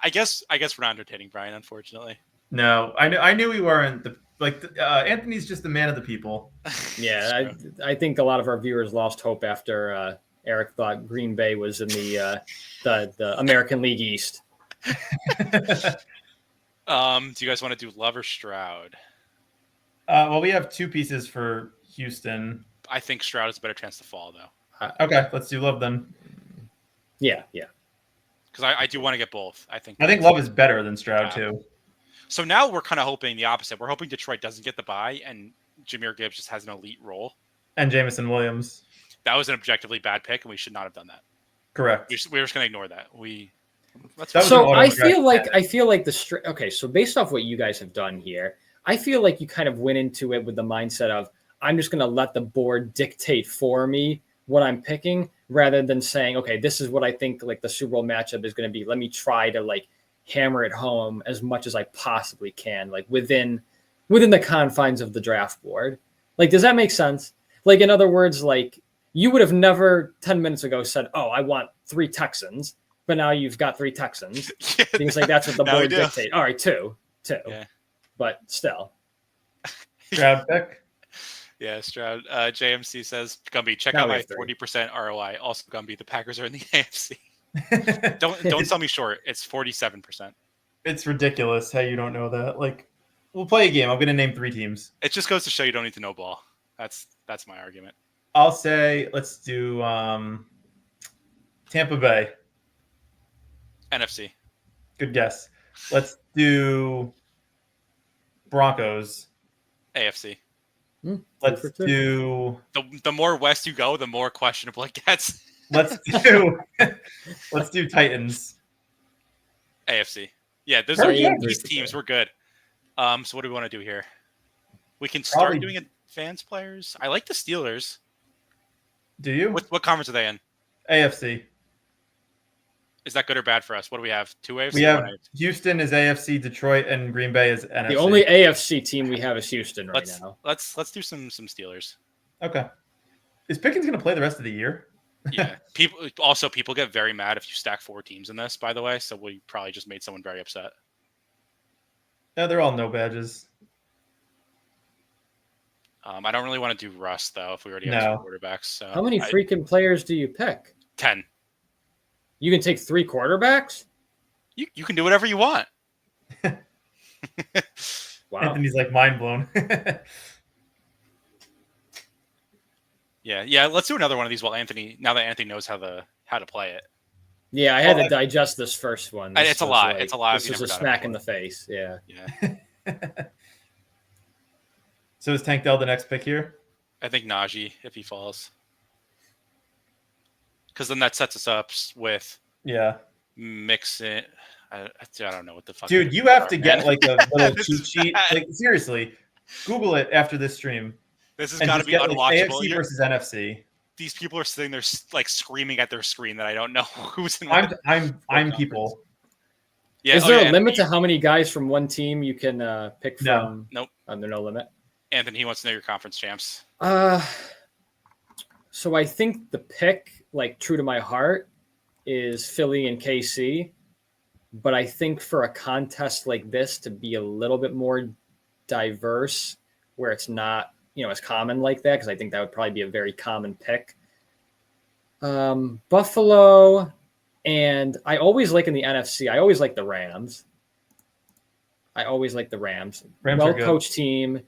I guess we're not entertaining Brian, unfortunately. No, I knew we weren't. Anthony's just the man of the people. Yeah, I think a lot of our viewers lost hope after Eric thought Green Bay was in the American League East. Do you guys want to do Love or Stroud? Well, we have 2 pieces for Houston. I think Stroud has a better chance to fall, though. Okay, let's do Love then. Yeah. Because I do want to get both. I think Love is better than Stroud too. So now we're kind of hoping the opposite. We're hoping Detroit doesn't get the bye and Jahmyr Gibbs just has an elite role. And Jameson Williams. That was an objectively bad pick, and we should not have done that. Correct. We're just going to ignore that. So I feel like okay. So based off what you guys have done here, I feel like you kind of went into it with the mindset of I'm just going to let the board dictate for me what I'm picking, rather than saying, okay, this is what I think like the Super Bowl matchup is going to be. Let me try to like hammer it home as much as I possibly can, like within the confines of the draft board. Like, does that make sense? Like, in other words, like you would have never 10 minutes ago said, oh, I want 3 Texans, but now you've got 3 Texans. Things like that's what the board dictates. All right, two. Yeah. But still. Stroud pick. Yeah, Stroud. JMC says, Gumby, check out my 40% ROI. Also, Gumby, the Packers are in the AFC. Don't sell me short. It's 47%. It's ridiculous how you don't know that. Like, we'll play a game. I'm going to name 3 teams. It just goes to show you don't need to know ball. That's my argument. I'll say let's do Tampa Bay. NFC. Good guess. Let's do Broncos. AFC. Let's do the more west you go, the more questionable it gets. Let's do Titans. AFC. Yeah, those are these teams. We're good. So what do we want to do here? We can start doing advanced players. I like the Steelers. Do you? What conference are they in? AFC. Is that good or bad for us? What do we have? 2 AFC? We have Houston is AFC, Detroit, and Green Bay is NFC. The only AFC team we have is Houston now. Let's do some Steelers. Okay. Is Pickens going to play the rest of the year? Yeah. People get very mad if you stack 4 teams in this, by the way. So we probably just made someone very upset. Yeah, they're all no badges. I don't really want to do Russ though. If we already have 2 quarterbacks. So how many freaking players do you pick? 10. You can take 3 quarterbacks? You can do whatever you want. Wow. Anthony's like mind blown. Yeah. Let's do another one of these now that Anthony knows how to play it. Yeah, I had to digest this first one. It's a lot. It's a lot. This was a smack in the face. Yeah. So is Tank Dell the next pick here? I think Najee if he falls. Because then that sets us up with Mixon. I don't know what the fuck. Dude, you have to get like a little cheat sheet. Like seriously, Google it after this stream. This has got to be unwatchable. Like, AFC versus NFC. These people are sitting there like screaming at their screen that I don't know who's in. I'm people. Yeah. Is there a limit to how many guys from one team you can pick from? Nope. There's no limit. Anthony, he wants to know your conference champs. So I think the pick, like true to my heart, is Philly and KC. But I think for a contest like this to be a little bit more diverse, where it's not, as common like that, because I think that would probably be a very common pick. Buffalo, and I always like in the NFC, I always like the Rams. Rams are Well-coached team,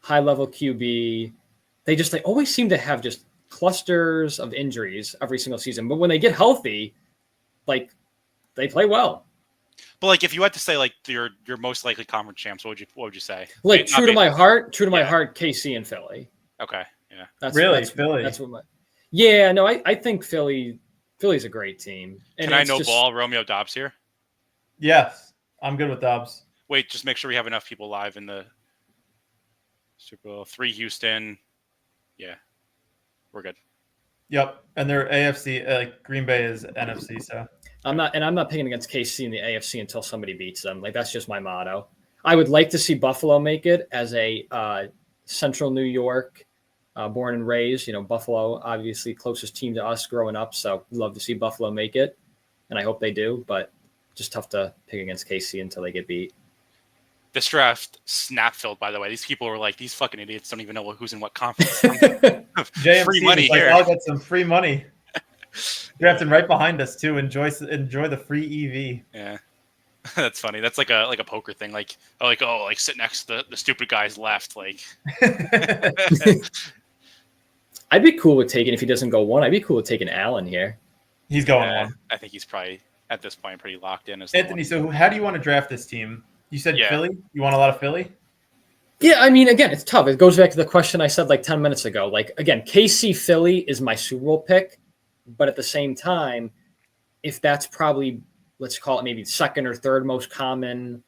high-level QB. They always seem to have just clusters of injuries every single season. But when they get healthy, like, they play well. But like, if you had to say like your most likely conference champs, what would you say? Like, true to my heart, KC and Philly. Okay, yeah. Philly. That's what my. Yeah, no, I think Philly's a great team. And Can I no ball Romeo Dobbs here? Yes, I'm good with Dobbs. Wait, just make sure we have enough people live in the Super Bowl. 3 Houston. Yeah, we're good. Yep, and they're AFC. Green Bay is NFC, so I'm not picking against KC in the AFC until somebody beats them. Like, that's just my motto. I would like to see Buffalo make it as a Central New York, born and raised. Buffalo, obviously closest team to us growing up, so love to see Buffalo make it, and I hope they do. But just tough to pick against KC until they get beat. This draft snap filled, by the way. These people were like, these fucking idiots don't even know who's in what conference. JMC Free money was here. I'll get some free money. Drafting right behind us too. Enjoy the free EV. Yeah, that's funny. That's like a poker thing. Like sit next to the stupid guys left. Like, I'd be cool with taking, if he doesn't go 1, I'd be cool with taking Allen here. He's going on. I think he's probably at this point pretty locked in. As Anthony, so how do you want to draft this team? You said Yeah. Philly. You want a lot of Philly? Yeah, I mean, again, it's tough. It goes back to the question I said like 10 minutes ago. Like, again, KC Philly is my Super Bowl pick, but at the same time, if that's probably, let's call it maybe second or third most common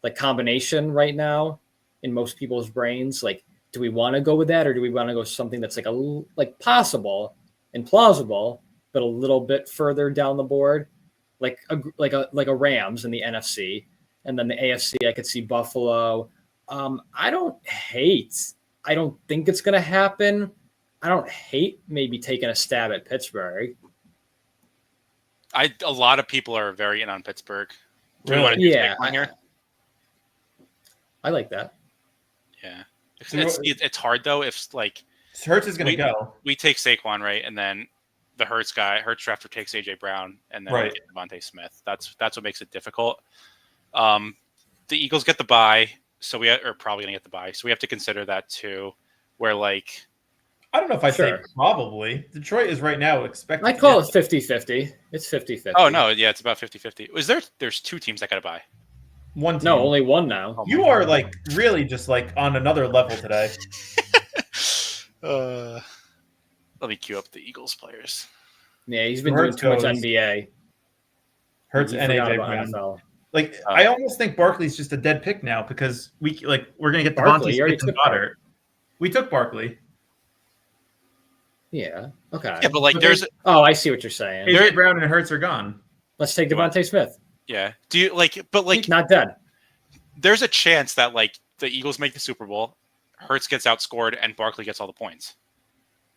like combination right now in most people's brains, like, do we want to go with that, or do we want to go something that's like possible and plausible, but a little bit further down the board, like a Rams in the NFC, and then the AFC, I could see Buffalo. I don't think it's going to happen. I don't hate maybe taking a stab at Pittsburgh. A lot of people are very in on Pittsburgh. Do Really? we want to do Yeah, Saquon here? I like that. Yeah, it's hard though. If like Hurts is going to go. we take Saquon, right, and then the Hurts drafter takes AJ Brown, and then we get Devontae Smith. That's what makes it difficult. The Eagles get the bye, so we are probably going to get the bye. So we have to consider that too. Where like, I don't know if I say probably. Detroit is right now expected. I call it 50-50. It's 50-50. Oh no, yeah, it's about 50-50. There's 2 teams that got to bye. One team. No, only one now. You are like really just like on another level today. Let me queue up the Eagles players. Yeah, he's been doing too much NBA. Hurts and AJ Brown. Like, I almost think Barkley's just a dead pick now because we're gonna get Barkley. Devontae Smith and Goddard. We took Barkley. Yeah. Okay. Yeah, but like Oh, I see what you're saying. AJ Brown and Hurts are gone. Let's take Devontae Smith. Yeah. Do you like? But like, not dead. There's a chance that like the Eagles make the Super Bowl, Hurts gets outscored, and Barkley gets all the points.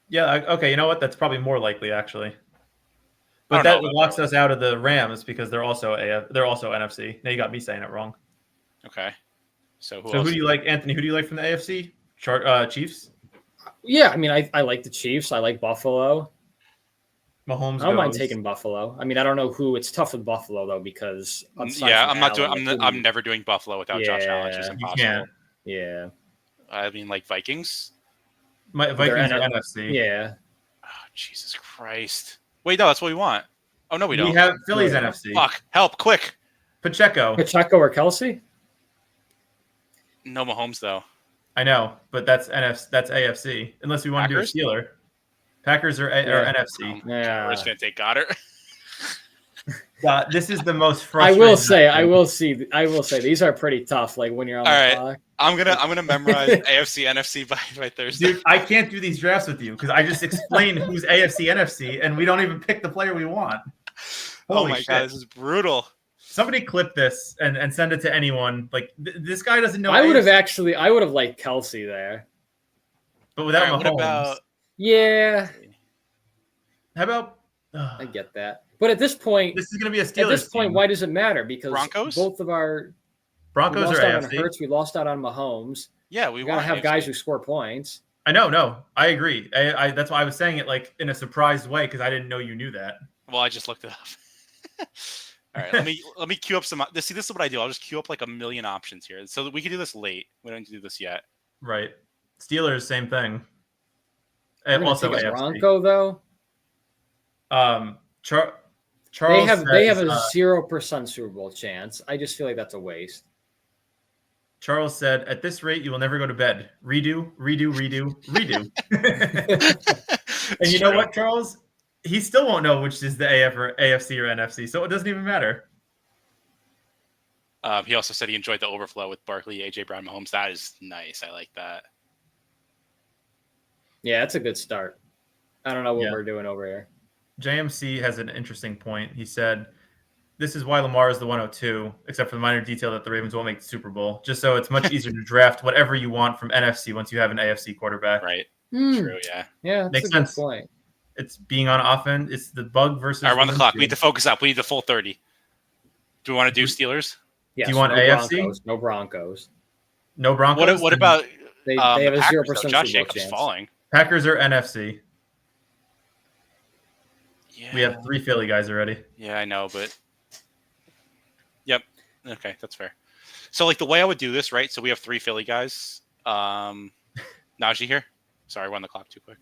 Yeah. Okay. You know what? That's probably more likely actually. But that locks us out of the Rams because they're also NFC. Now you got me saying it wrong. Okay. So who do you like, Anthony? Who do you like from the AFC? Chiefs. Yeah, I mean, I like the Chiefs. I like Buffalo. Mahomes. I don't mind taking Buffalo. I mean, I don't know who. It's tough with Buffalo though because I'm never doing Buffalo without Josh Allen. It's just impossible. Yeah. I mean, like Vikings. Vikings are NFC. Yeah. Oh, Jesus Christ. Wait, no, that's what we want. Oh no, we don't. We have Philly's NFC. Fuck! Help! Quick! Pacheco or Kelsey? No Mahomes though. I know, but that's AFC. Unless we want to do a Steeler. Packers are NFC. Yeah. We're just gonna take Goddard. This is the most frustrating. I will say these are pretty tough. Like when you're on the clock. I'm gonna memorize AFC, NFC by Thursday. Dude, I can't do these drafts with you because I just explained who's AFC, NFC, and we don't even pick the player we want. Oh my god, this is brutal. Somebody clip this and send it to anyone. Like this guy doesn't know. I would have liked Kelsey there, but without Mahomes. Yeah, How about? I get that. But at this point, This is going to be a Steelers at this point, team. why does it matter? Because Broncos? both of our we Broncos lost or out on AFC? Hurts, we lost out on Mahomes. Yeah, We gotta have guys who score points. I know. No, I agree. I that's why I was saying it like in a surprised way because I didn't know you knew that. Well, I just looked it up. All right, let me queue up some. This is what I do. I'll just queue up like a million options here, so that we can do this late. We don't need to do this yet. Right. Steelers, same thing. And also take a AFC. Bronco though. Charles. They have a 0% Super Bowl chance. I just feel like that's a waste. Charles said, "At this rate, you will never go to bed. Redo, redo, redo, redo." And you know what, Charles? He still won't know which is the AFC or NFC, so it doesn't even matter. He also said he enjoyed the overflow with Barkley, AJ Brown, Mahomes. That is nice. I like that. Yeah, that's a good start. I don't know what we're doing over here. JMC has an interesting point. He said, "This is why Lamar is the 102, except for the minor detail that the Ravens won't make the Super Bowl. Just so it's much easier to draft whatever you want from NFC once you have an AFC quarterback." Right. True. Yeah. Yeah, that's Makes a good sense. point. It's being on offense. It's the bug versus. All right, we're on the clock. We need windshield. to focus up. We need the full 30. Do we want to do Steelers? Yes, Do you want no AFC? Broncos, no Broncos. No Broncos. What about They have the a Packers, 0% though? Josh Super Bowl Jacobs chance. falling. Packers or NFC? Yeah. We have 3 Philly guys already. Yeah, I know, but yep. Okay, that's fair. So like the way I would do this, right? So we have 3 Philly guys. Najee here. Sorry, we're on the clock too quick.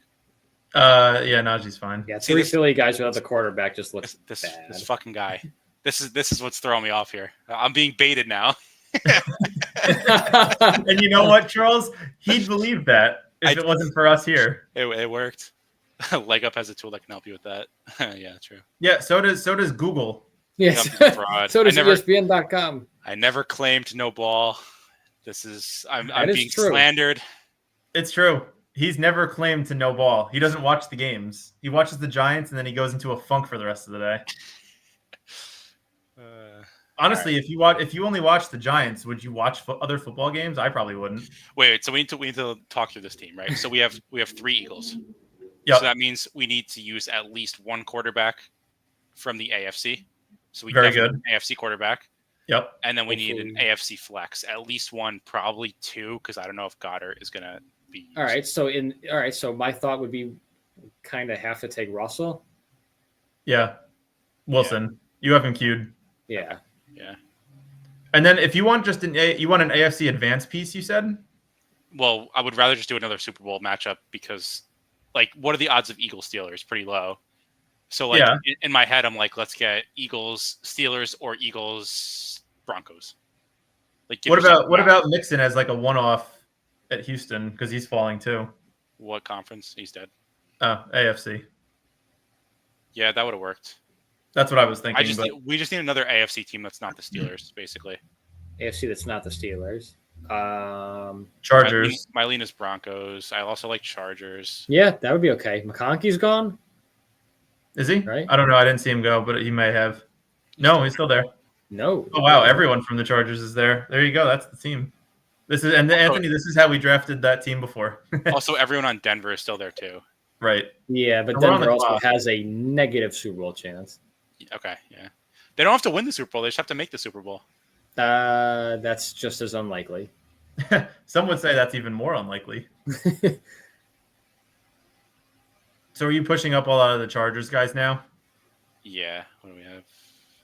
Yeah, Najee's fine. Yeah, See, 3 this- Philly guys without the quarterback just looks This bad. fucking guy. This is what's throwing me off here. I'm being baited now. And you know what, Charles? He'd believe that if it wasn't for us here. It worked. Leg Up has a tool that can help you with that. Yeah, true. Yeah, so does Google. Yes. I'm fraud. So does I never- ESPN.com. I never claimed no ball. I'm That is being true. slandered. It's true. He's never claimed to know ball. He doesn't watch the games. He watches the Giants and then he goes into a funk for the rest of the day. Honestly, if you only watch the Giants, would you watch other football games? I probably wouldn't. Wait. So we need to talk through this team, right? So we have 3 Eagles. Yep. So that means we need to use at least one quarterback from the AFC. So we Very definitely good. need an AFC quarterback. Yep. And then we need an Hopefully. AFC flex, at least one, probably 2, because I don't know if Goddard is gonna be used. All right. So my thought would be kind of have to take Russell. Yeah. Wilson. You have him queued. Yeah. Yeah. And then if you want just an AFC advance piece, you said? Well, I would rather just do another Super Bowl matchup because, like, what are the odds of Eagles Steelers? Pretty low. So, like, Yeah. in my head, I'm like, let's get Eagles Steelers or Eagles Broncos. Like, give What yourself a about Mixon as like a one-off at Houston because he's falling too? what conference? He's dead. AFC. Yeah, that would have worked. That's what I was thinking. We just need another AFC team that's not the Steelers, basically. AFC that's not the Steelers. Chargers. Mylene is Broncos. I also like Chargers. Yeah, that would be okay. McConkey's gone. Is he? Right. I don't know. I didn't see him go, but he may have. No, he's still there. No. Oh wow, everyone from the Chargers is there. There you go. That's the team. Anthony, this is how we drafted that team before. Also, everyone on Denver is still there too. Right. Yeah, but We're on Denver the also clock. has a negative Super Bowl chance. Okay, yeah. They don't have to win the Super Bowl. They just have to make the Super Bowl. That's just as unlikely. Some would say that's even more unlikely. So are you pushing up a lot of the Chargers guys now? Yeah. What do we have?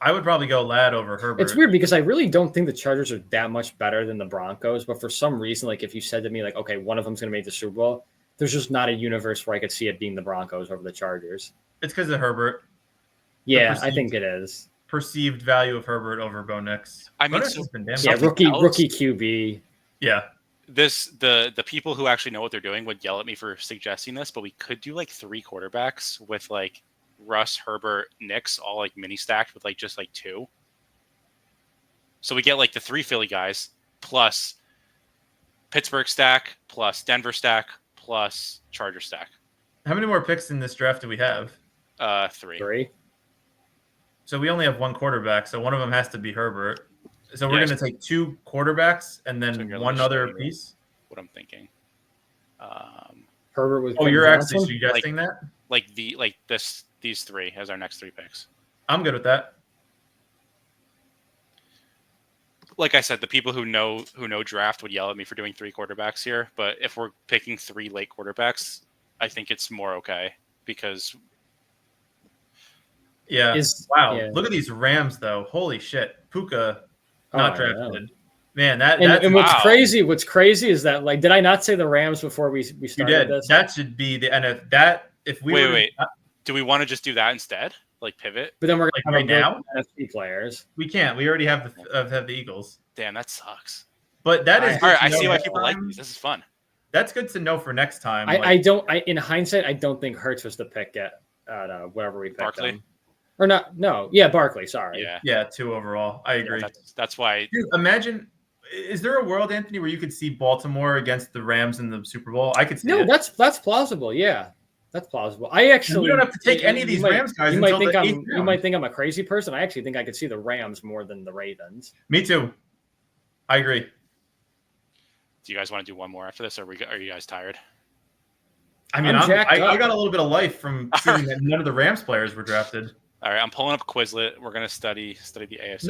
I would probably go Ladd over Herbert. It's weird because I really don't think the Chargers are that much better than the Broncos, but for some reason, like if you said to me, like, okay, one of them's going to make the Super Bowl, there's just not a universe where I could see it being the Broncos over the Chargers. It's because of Herbert. Yeah, I think it is. Perceived value of Herbert over Bo Nix. I mean, Bo Nix so- has been damn Yeah, Something rookie else? QB. Yeah. The people who actually know what they're doing would yell at me for suggesting this, but we could do like 3 quarterbacks with like Russ, Herbert, Nix, all like mini stacked with like just like 2. So we get like the 3 Philly guys plus Pittsburgh stack plus Denver stack plus Charger stack. How many more picks in this draft do we have? 3. 3. So we only have one quarterback, so one of them has to be Herbert. So we're Yes. going to take 2 quarterbacks and So then you're one like other showing me piece. What I'm thinking. Herbert with. Oh, Quentin you're Johnson? actually suggesting that? These three as our next three picks. I'm good with that. Like I said, the people who know draft would yell at me for doing 3 quarterbacks here, but if we're picking 3 late quarterbacks, I think it's more okay because Look at these Rams though. Holy shit. Puka not drafted. Man, and what's crazy is that, like, did I not say the Rams before we started this? That should be the NF. That if we wait. Do we want to just do that instead? Like pivot? But then we're like right now NFC players. We can't. We already have the Eagles. Damn, that sucks. But that is. All right, I see why people like these. This is fun. That's good to know for next time. In hindsight, I don't think Hurts was the pick at whatever we picked. Barkley? Or not? No, yeah, Barkley. Sorry. Yeah, 2 overall. I agree. Yeah, that's why. Dude, imagine. Is there a world, Anthony, where you could see Baltimore against the Rams in the Super Bowl? I could see. No, that's plausible. Yeah, that's plausible. I actually. You don't have to take any of these Rams guys. You might think I'm a crazy person. I actually think I could see the Rams more than the Ravens. Me too. I agree. Do you guys want to do one more after this, or are you guys tired? I mean, I got a little bit of life from seeing that none of the Rams players were drafted. All right, I'm pulling up Quizlet. We're gonna study the AFC.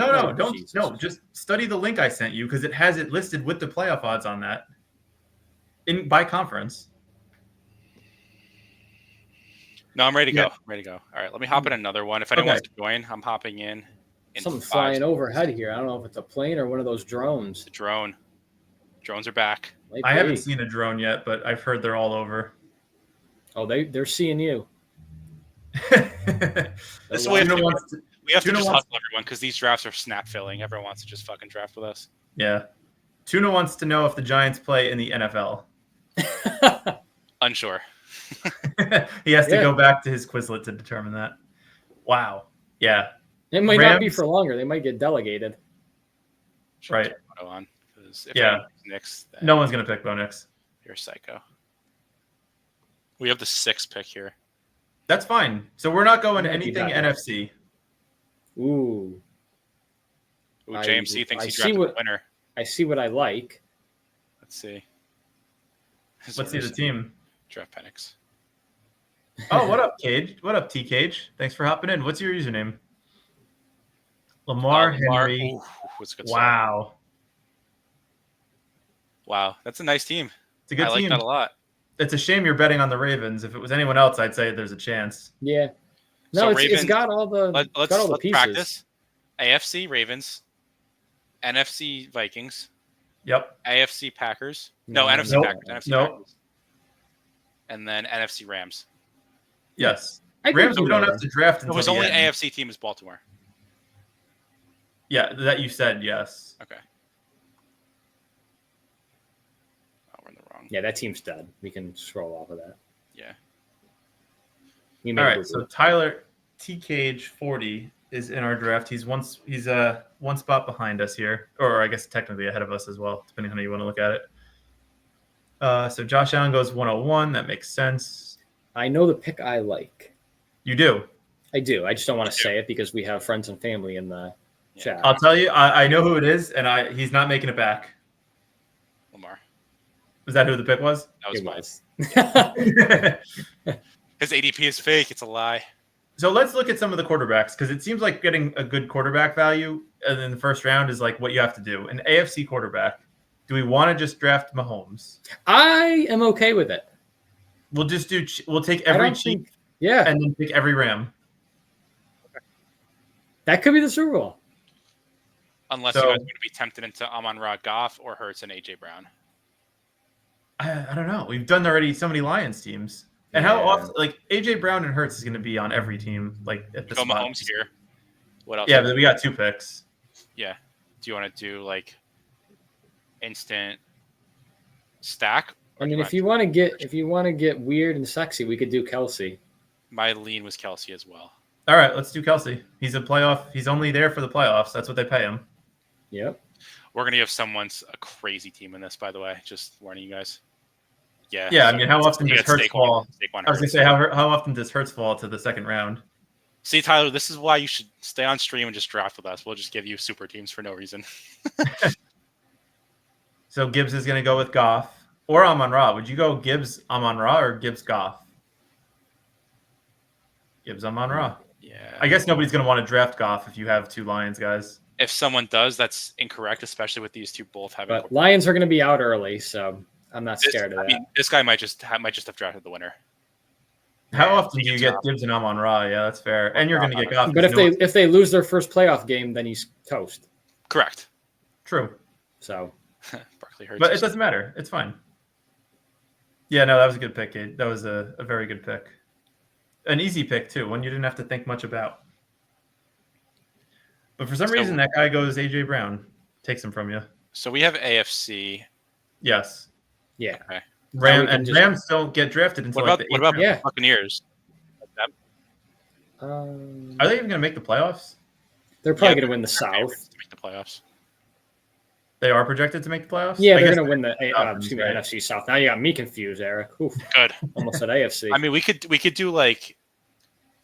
No, just study the link I sent you because it has it listed with the playoff odds on that by conference. No, I'm ready to go. All right, let me hop in another one. If anyone wants to join, I'm hopping in. Something flying overhead here. I don't know if it's a plane or one of those drones. It's a drone. Drones are back. I haven't seen a drone yet, but I've heard they're all over. Oh, they're seeing you. This way, we have to just hustle everyone because these drafts are snap filling. Everyone wants to just fucking draft with us. Yeah. Tuna wants to know if the Giants play in the NFL. Unsure. He has to go back to his Quizlet to determine that. Wow. Yeah. It might not be for longer. They might get delegated. Right. On, Nix, no one's going to pick Bo Nix. You're a psycho. We have the 6th pick here. That's fine. So we're not going anything NFC. Ooh, JMC thinks he drafted the winner. I see what I like. Let's see. Let's see the team. Draft Penix. Oh, what up, Cage? What up, T Cage? Thanks for hopping in. What's your username? Lamar Henry. Ooh, what's a good wow. Wow, that's a nice team. It's a good team. I like that a lot. It's a shame you're betting on the Ravens. If it was anyone else, I'd say there's a chance. Yeah. No, it's got all the let's pieces. Practice. AFC Ravens, NFC Vikings. Yep. AFC Packers. NFC Packers. NFC Packers. And then NFC Rams. Yes. Rams we don't have to draft until it was only AFC team is Baltimore. Yeah, that you said, yes. Okay. Oh, we're in the wrong. Yeah, that team's dead. We can scroll off of that. Yeah. All right, so Tyler T Cage 40 is in our draft. He's one spot behind us here, or I guess technically ahead of us as well, depending on how you want to look at it. So Josh Allen goes 101. That makes sense. I know the pick I like. You do? I do. I just don't want to say it because we have friends and family in the chat. I'll tell you. I know who it is, and he's not making it back. Lamar. Was that who the pick was? That was mine. His ADP is fake. It's a lie. So let's look at some of the quarterbacks because it seems like getting a good quarterback value in the first round is like what you have to do. An AFC quarterback. Do we want to just draft Mahomes? I am okay with it. We'll take every Chief, and then pick every Ram. That could be the Super Bowl. Unless you guys are going to be tempted into Amon-Ra Goff or Hurts and AJ Brown. I don't know. We've done already so many Lions teams. And how often, like AJ Brown and Hurts is going to be on every team, like at the spot. Mahomes here. What else? Yeah, but we got 2 picks. Yeah. Do you want to do like instant stack? I mean, if you want to get weird and sexy, we could do Kelsey. My lean was Kelsey as well. All right, let's do Kelsey. He's a playoff. He's only there for the playoffs. That's what they pay him. Yep. We're gonna give someone's a crazy team in this, by the way. Just warning you guys. Yeah. Yeah, I mean, how often does Hurts fall? I was gonna say, how often does Hurts fall to the second round? See, Tyler, this is why you should stay on stream and just draft with us. We'll just give you super teams for no reason. So Gibbs is gonna go with Goff. Or Amon-Ra. Would you go Gibbs Amon-Ra or Gibbs Goff? Gibbs Amon-Ra. Yeah. I guess nobody's going to want to draft Goff if you have 2 Lions guys. If someone does, that's incorrect, especially with these two both having. But Lions are going to be out early, so I'm not scared of that. I mean, this guy might just have drafted the winner. How often do you get Gibbs and Amon-Ra? Yeah, that's fair. And you're going to get Goff. But if they lose their first playoff game, then he's toast. Correct. True. So. Barkley hurts. But it doesn't matter. It's fine. Yeah, no, that was a good pick, Kate. That was a very good pick. An easy pick, too, one you didn't have to think much about. But for some reason, that guy goes A.J. Brown. Takes him from you. So we have AFC. Yes. Yeah. Okay. Rams don't get drafted until what about Yeah. Buccaneers? Are they even going to make the playoffs? They're probably going to win the South. To make the playoffs. They are projected to make the playoffs? Yeah, they're going to win the NFC South. Now you got me confused, Eric. Oof. Good. Almost said AFC. I mean, we could do like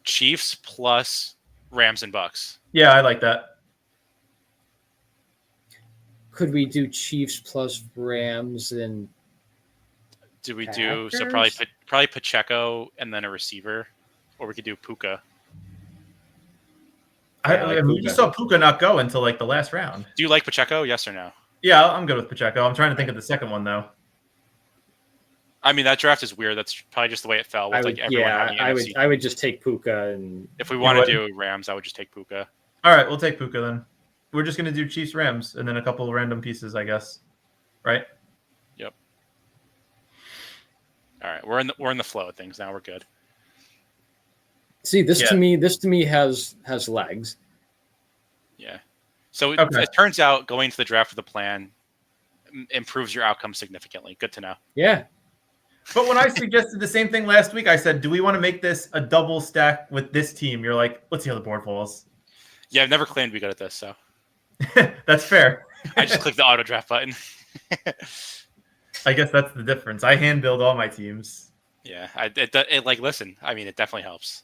Chiefs plus Rams and Bucks. Yeah, I like that. Could we do Chiefs plus Rams and Do we Packers? do so probably Pacheco and then a receiver, or we could do Puka. We just saw Puka not go until like the last round. Do you like Pacheco? Yes or no? Yeah, I'm good with Pacheco. I'm trying to think of the second one though. I mean, that draft is weird. That's probably just the way it fell. With I would just take Puka, and if we want to do Rams, I would just take Puka. All right, we'll take Puka then. We're just gonna do Chiefs Rams and then a couple of random pieces, I guess. Right? Yep. All right, we're in the flow of things now. We're good. See, this to me has legs. Yeah. So it turns out going to the draft with a plan improves your outcome significantly. Good to know. Yeah. But when I suggested the same thing last week, I said, do we want to make this a double stack with this team? You're like, let's see how the board falls. Yeah, I've never claimed to be good at this, so. That's fair. I just clicked the auto draft button. I guess that's the difference. I hand build all my teams. Yeah, it like, listen, I mean, it definitely helps.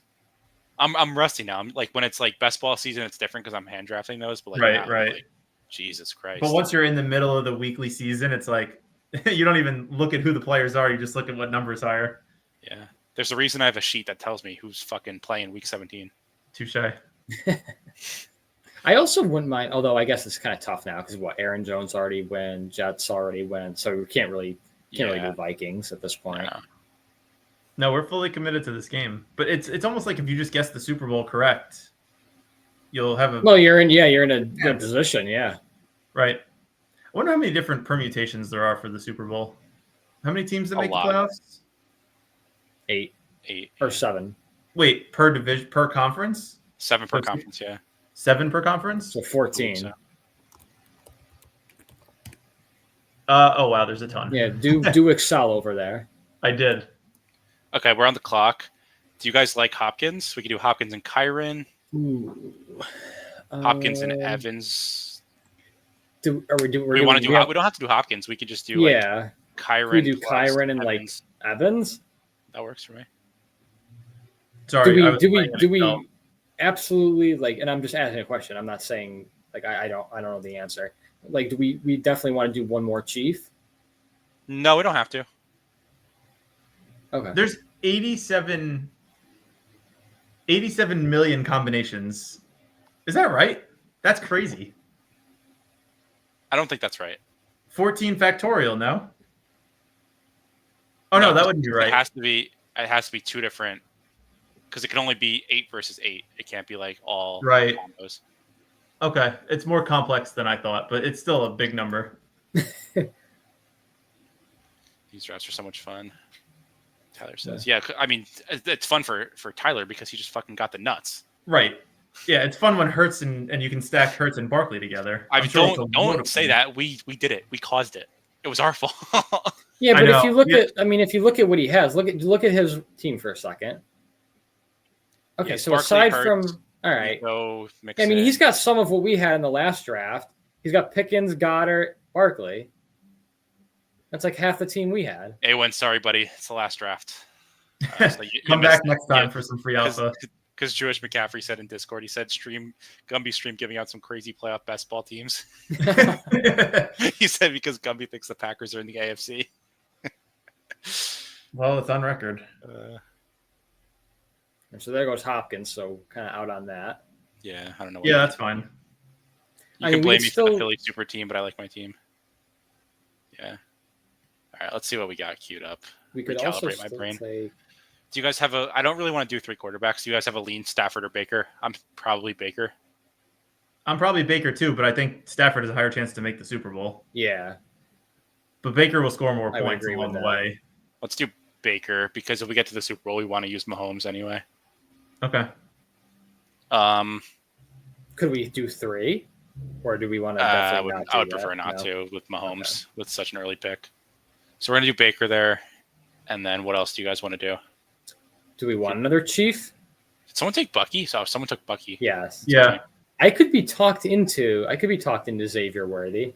I'm rusty now. I'm like, when it's like best ball season, it's different because I'm hand drafting those. But like, right. Like, Jesus Christ. But once you're in the middle of the weekly season, it's like you don't even look at who the players are. You just look at what numbers higher. Yeah, there's a reason I have a sheet that tells me who's fucking playing week 17. Touche. I also wouldn't mind, although I guess it's kind of tough now because Aaron Jones already went, Jets already went, so we can't really do Vikings at this point. No, we're fully committed to this game. But it's almost like if you just guess the Super Bowl correct, you'll have a you're in a good position, yeah. Right. I wonder how many different permutations there are for the Super Bowl. How many teams that make the playoffs? 8 or 7. Wait, per division, per conference? 7 per conference, yeah. 7 per conference? So 14. Oh wow, there's a ton. Yeah, do Excel over there. I did. Okay, we're on the clock. Do you guys like Hopkins? We could do Hopkins and Kyron. Ooh. Hopkins and Evans. We don't have to do Hopkins. We could just do Kyron. We do Kyron and Evans. Like Evans. That works for me. Sorry. Do we absolutely like? And I'm just asking a question. I'm not saying like I don't know the answer. Like, do we definitely want to do one more chief? No, we don't have to. Okay. There's 87 million combinations. Is that right? That's crazy. I don't think that's right. 14 factorial, no? Oh no, that wouldn't be right. It has to be 2 different, because it can only be 8 versus 8. It can't be like all right. combos. Okay, it's more complex than I thought, but it's still a big number. These drafts are so much fun. Tyler says, "Yeah, I mean, it's fun for Tyler because he just fucking got the nuts." Right. Yeah, it's fun when Hurts and you can stack Hurts and Barkley together. I mean, don't say that. We did it. We caused it. It was our fault. Yeah, but if you look at what he has, look at his team for a second. Okay, yeah, so Barkley, aside Hurts, from all right, I mean, he's got some of what we had in the last draft. He's got Pickens, Goddard, Barkley. That's like half the team we had. Awen, sorry, buddy. It's the last draft. So come back next time for some free alpha. Because George McCaffrey said in Discord, he said Gumby stream giving out some crazy playoff best ball teams. He said because Gumby thinks the Packers are in the AFC. Well, it's on record. And so there goes Hopkins. So kind of out on that. Yeah, I don't know. What Yeah, that's fine. You I can mean, we blame could me for still- the Philly super team, but I like my team. Yeah. All right, let's see what we got queued up. We could also Recalibrate my still brain. take. Do you guys have a? I don't really want to do 3 quarterbacks. Do you guys have a lean Stafford or Baker? I'm probably Baker. I'm probably Baker too, but I think Stafford has a higher chance to make the Super Bowl. Yeah. But Baker will score more I would points agree along with the that. way. Let's do Baker because if we get to the Super Bowl, we want to use Mahomes anyway. Okay. Could we do 3? Or do we want to I definitely would, not I do would that? prefer not No? to with Mahomes with such an early pick. So we're gonna do Baker there, and then what else do you guys want to do? Do we want another Chief? Did someone take Bucky? So someone took Bucky. Yes. Yeah. I could be talked into Xavier Worthy.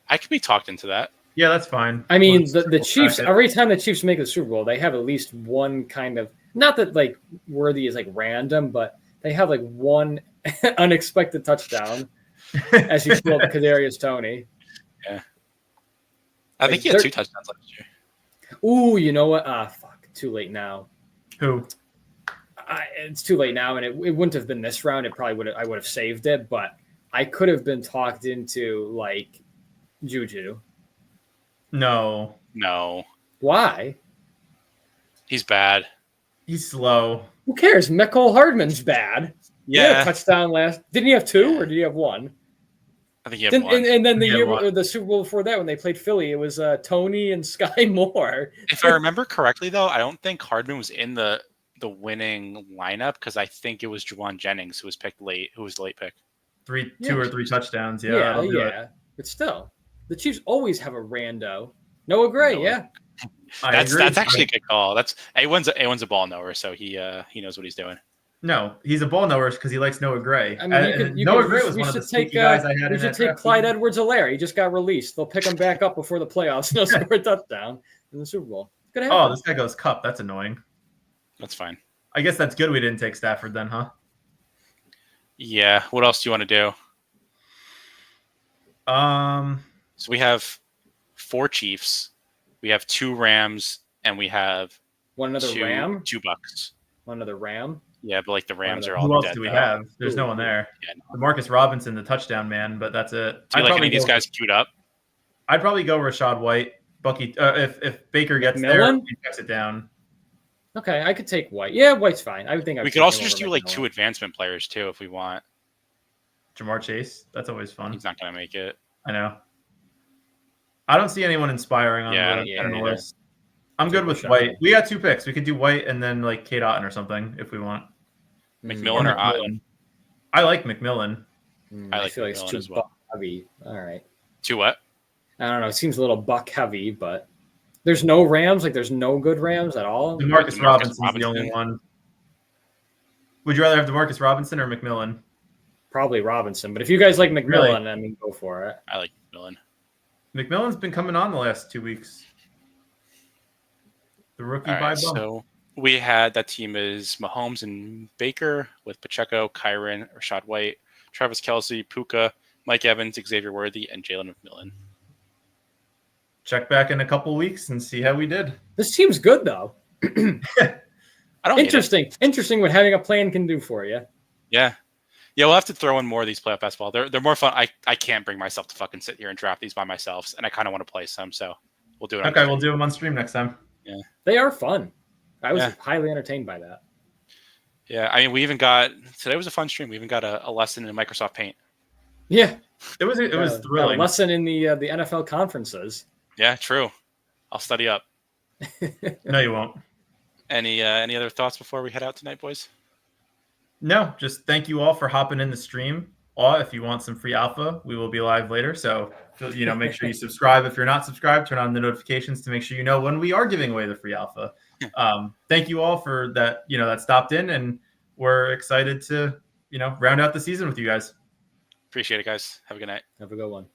I could be talked into that. Yeah, that's fine. I mean, Well, the Chiefs, bracket. every time the Chiefs make the Super Bowl, they have at least one kind of, not that like Worthy is like random, but they have like one unexpected touchdown as he pulled Kadarius Toney. I think he had 2 touchdowns last year. Ooh, you know what? Fuck, too late now. Who? It's too late now, and it wouldn't have been this round. It probably would. I would have saved it, but I could have been talked into like Juju. No. No, Why? he's bad. He's slow. Who cares? Mecole Hardman's bad. He had a Yeah, touchdown last. Didn't he have 2 Yeah. or did he have 1? I think he had Then, 1. and then the He had year, 1. the Super Bowl before that, when they played Philly, it was Tony and Sky Moore. If I remember correctly, though, I don't think Hardman was in the winning lineup because I think it was Juwan Jennings who was picked late, who was the late pick. 2 or 3 touchdowns. Yeah. Yeah, that'll do it. but still, the Chiefs always have a rando. Noah Gray, Noah. yeah. I That's agree. actually a good call. That's A1's a ball knower, so he knows what he's doing. No, he's a ball knower because he likes Noah Gray. I mean, Noah Gray was one of the sneaky guys I had we in should that take draft. Clyde Edwards-Helaire. He just got released. They'll pick him back up before the playoffs and he'll score a touchdown in the Super Bowl. Good Oh, this guy goes Cup. That's annoying. That's fine. I guess that's good we didn't take Stafford then, huh? Yeah. What else do you want to do? So we have 4 Chiefs, we have 2 Rams, and we have One another 2 Ram. Bucks. One another Ram. Yeah, but like the Rams are all Who else dead. do we though. have? There's no one there. Yeah, no. Marcus Robinson, the touchdown man, but that's it. Do you like any of these guys queued up? I'd probably go Rashad White. Bucky, if Baker gets there, McMillan? he checks it down. Okay, I could take White. Yeah, White's fine. I would think We could also just do like 2 advancement players too if we want. Jamar Chase, that's always fun. He's not going to make it. I know. I don't see anyone inspiring on Yeah, I the, don't on the either. list. I'm good with Rashad. White. We got 2 picks. We could do White and then like Kate Otten or something if we want. McMillan or Otten? I like McMillan. I I like feel like it's McMillan too as well. buck heavy. All right. 2 what? I don't know. It seems a little buck heavy, but there's no Rams. Like there's no good Rams at all. DeMarcus DeMarcus Robinson's the Robinson. only one. Would you rather have DeMarcus Robinson or McMillan? Probably Robinson. But if you guys like McMillan, Really? I mean, go for it. I like McMillan. McMillan's been coming on the last 2 weeks. The rookie All by right, bump. so we had that team is Mahomes and Baker with Pacheco, Kyron, Rashad White, Travis Kelce, Puka, Mike Evans, Xavier Worthy, and Jalen McMillan. Check back in a couple weeks and see how we did. This team's good though. I don't hate it. Interesting what having a plan can do for you. Yeah. Yeah, we'll have to throw in more of these playoff basketball. They're more fun. I can't bring myself to fucking sit here and draft these by myself, and I kind of want to play some, so we'll do it. Okay, we'll do them on stream next time. They are fun. I was Yeah. highly entertained by that. Yeah, I mean, we even got today was a fun stream. We even got a lesson in Microsoft Paint. Yeah, It was a thrilling. lesson in the NFL conferences. Yeah, true. I'll study up. No, you won't. Any other thoughts before we head out tonight, boys? No, just thank you all for hopping in the stream. Or if you want some free alpha, we will be live later. So, make sure you subscribe. If you're not subscribed, turn on the notifications to make sure you know when we are giving away the free alpha. Thank you all for that, that stopped in, and we're excited to, round out the season with you guys. Appreciate it, guys. Have a good night. Have a good one.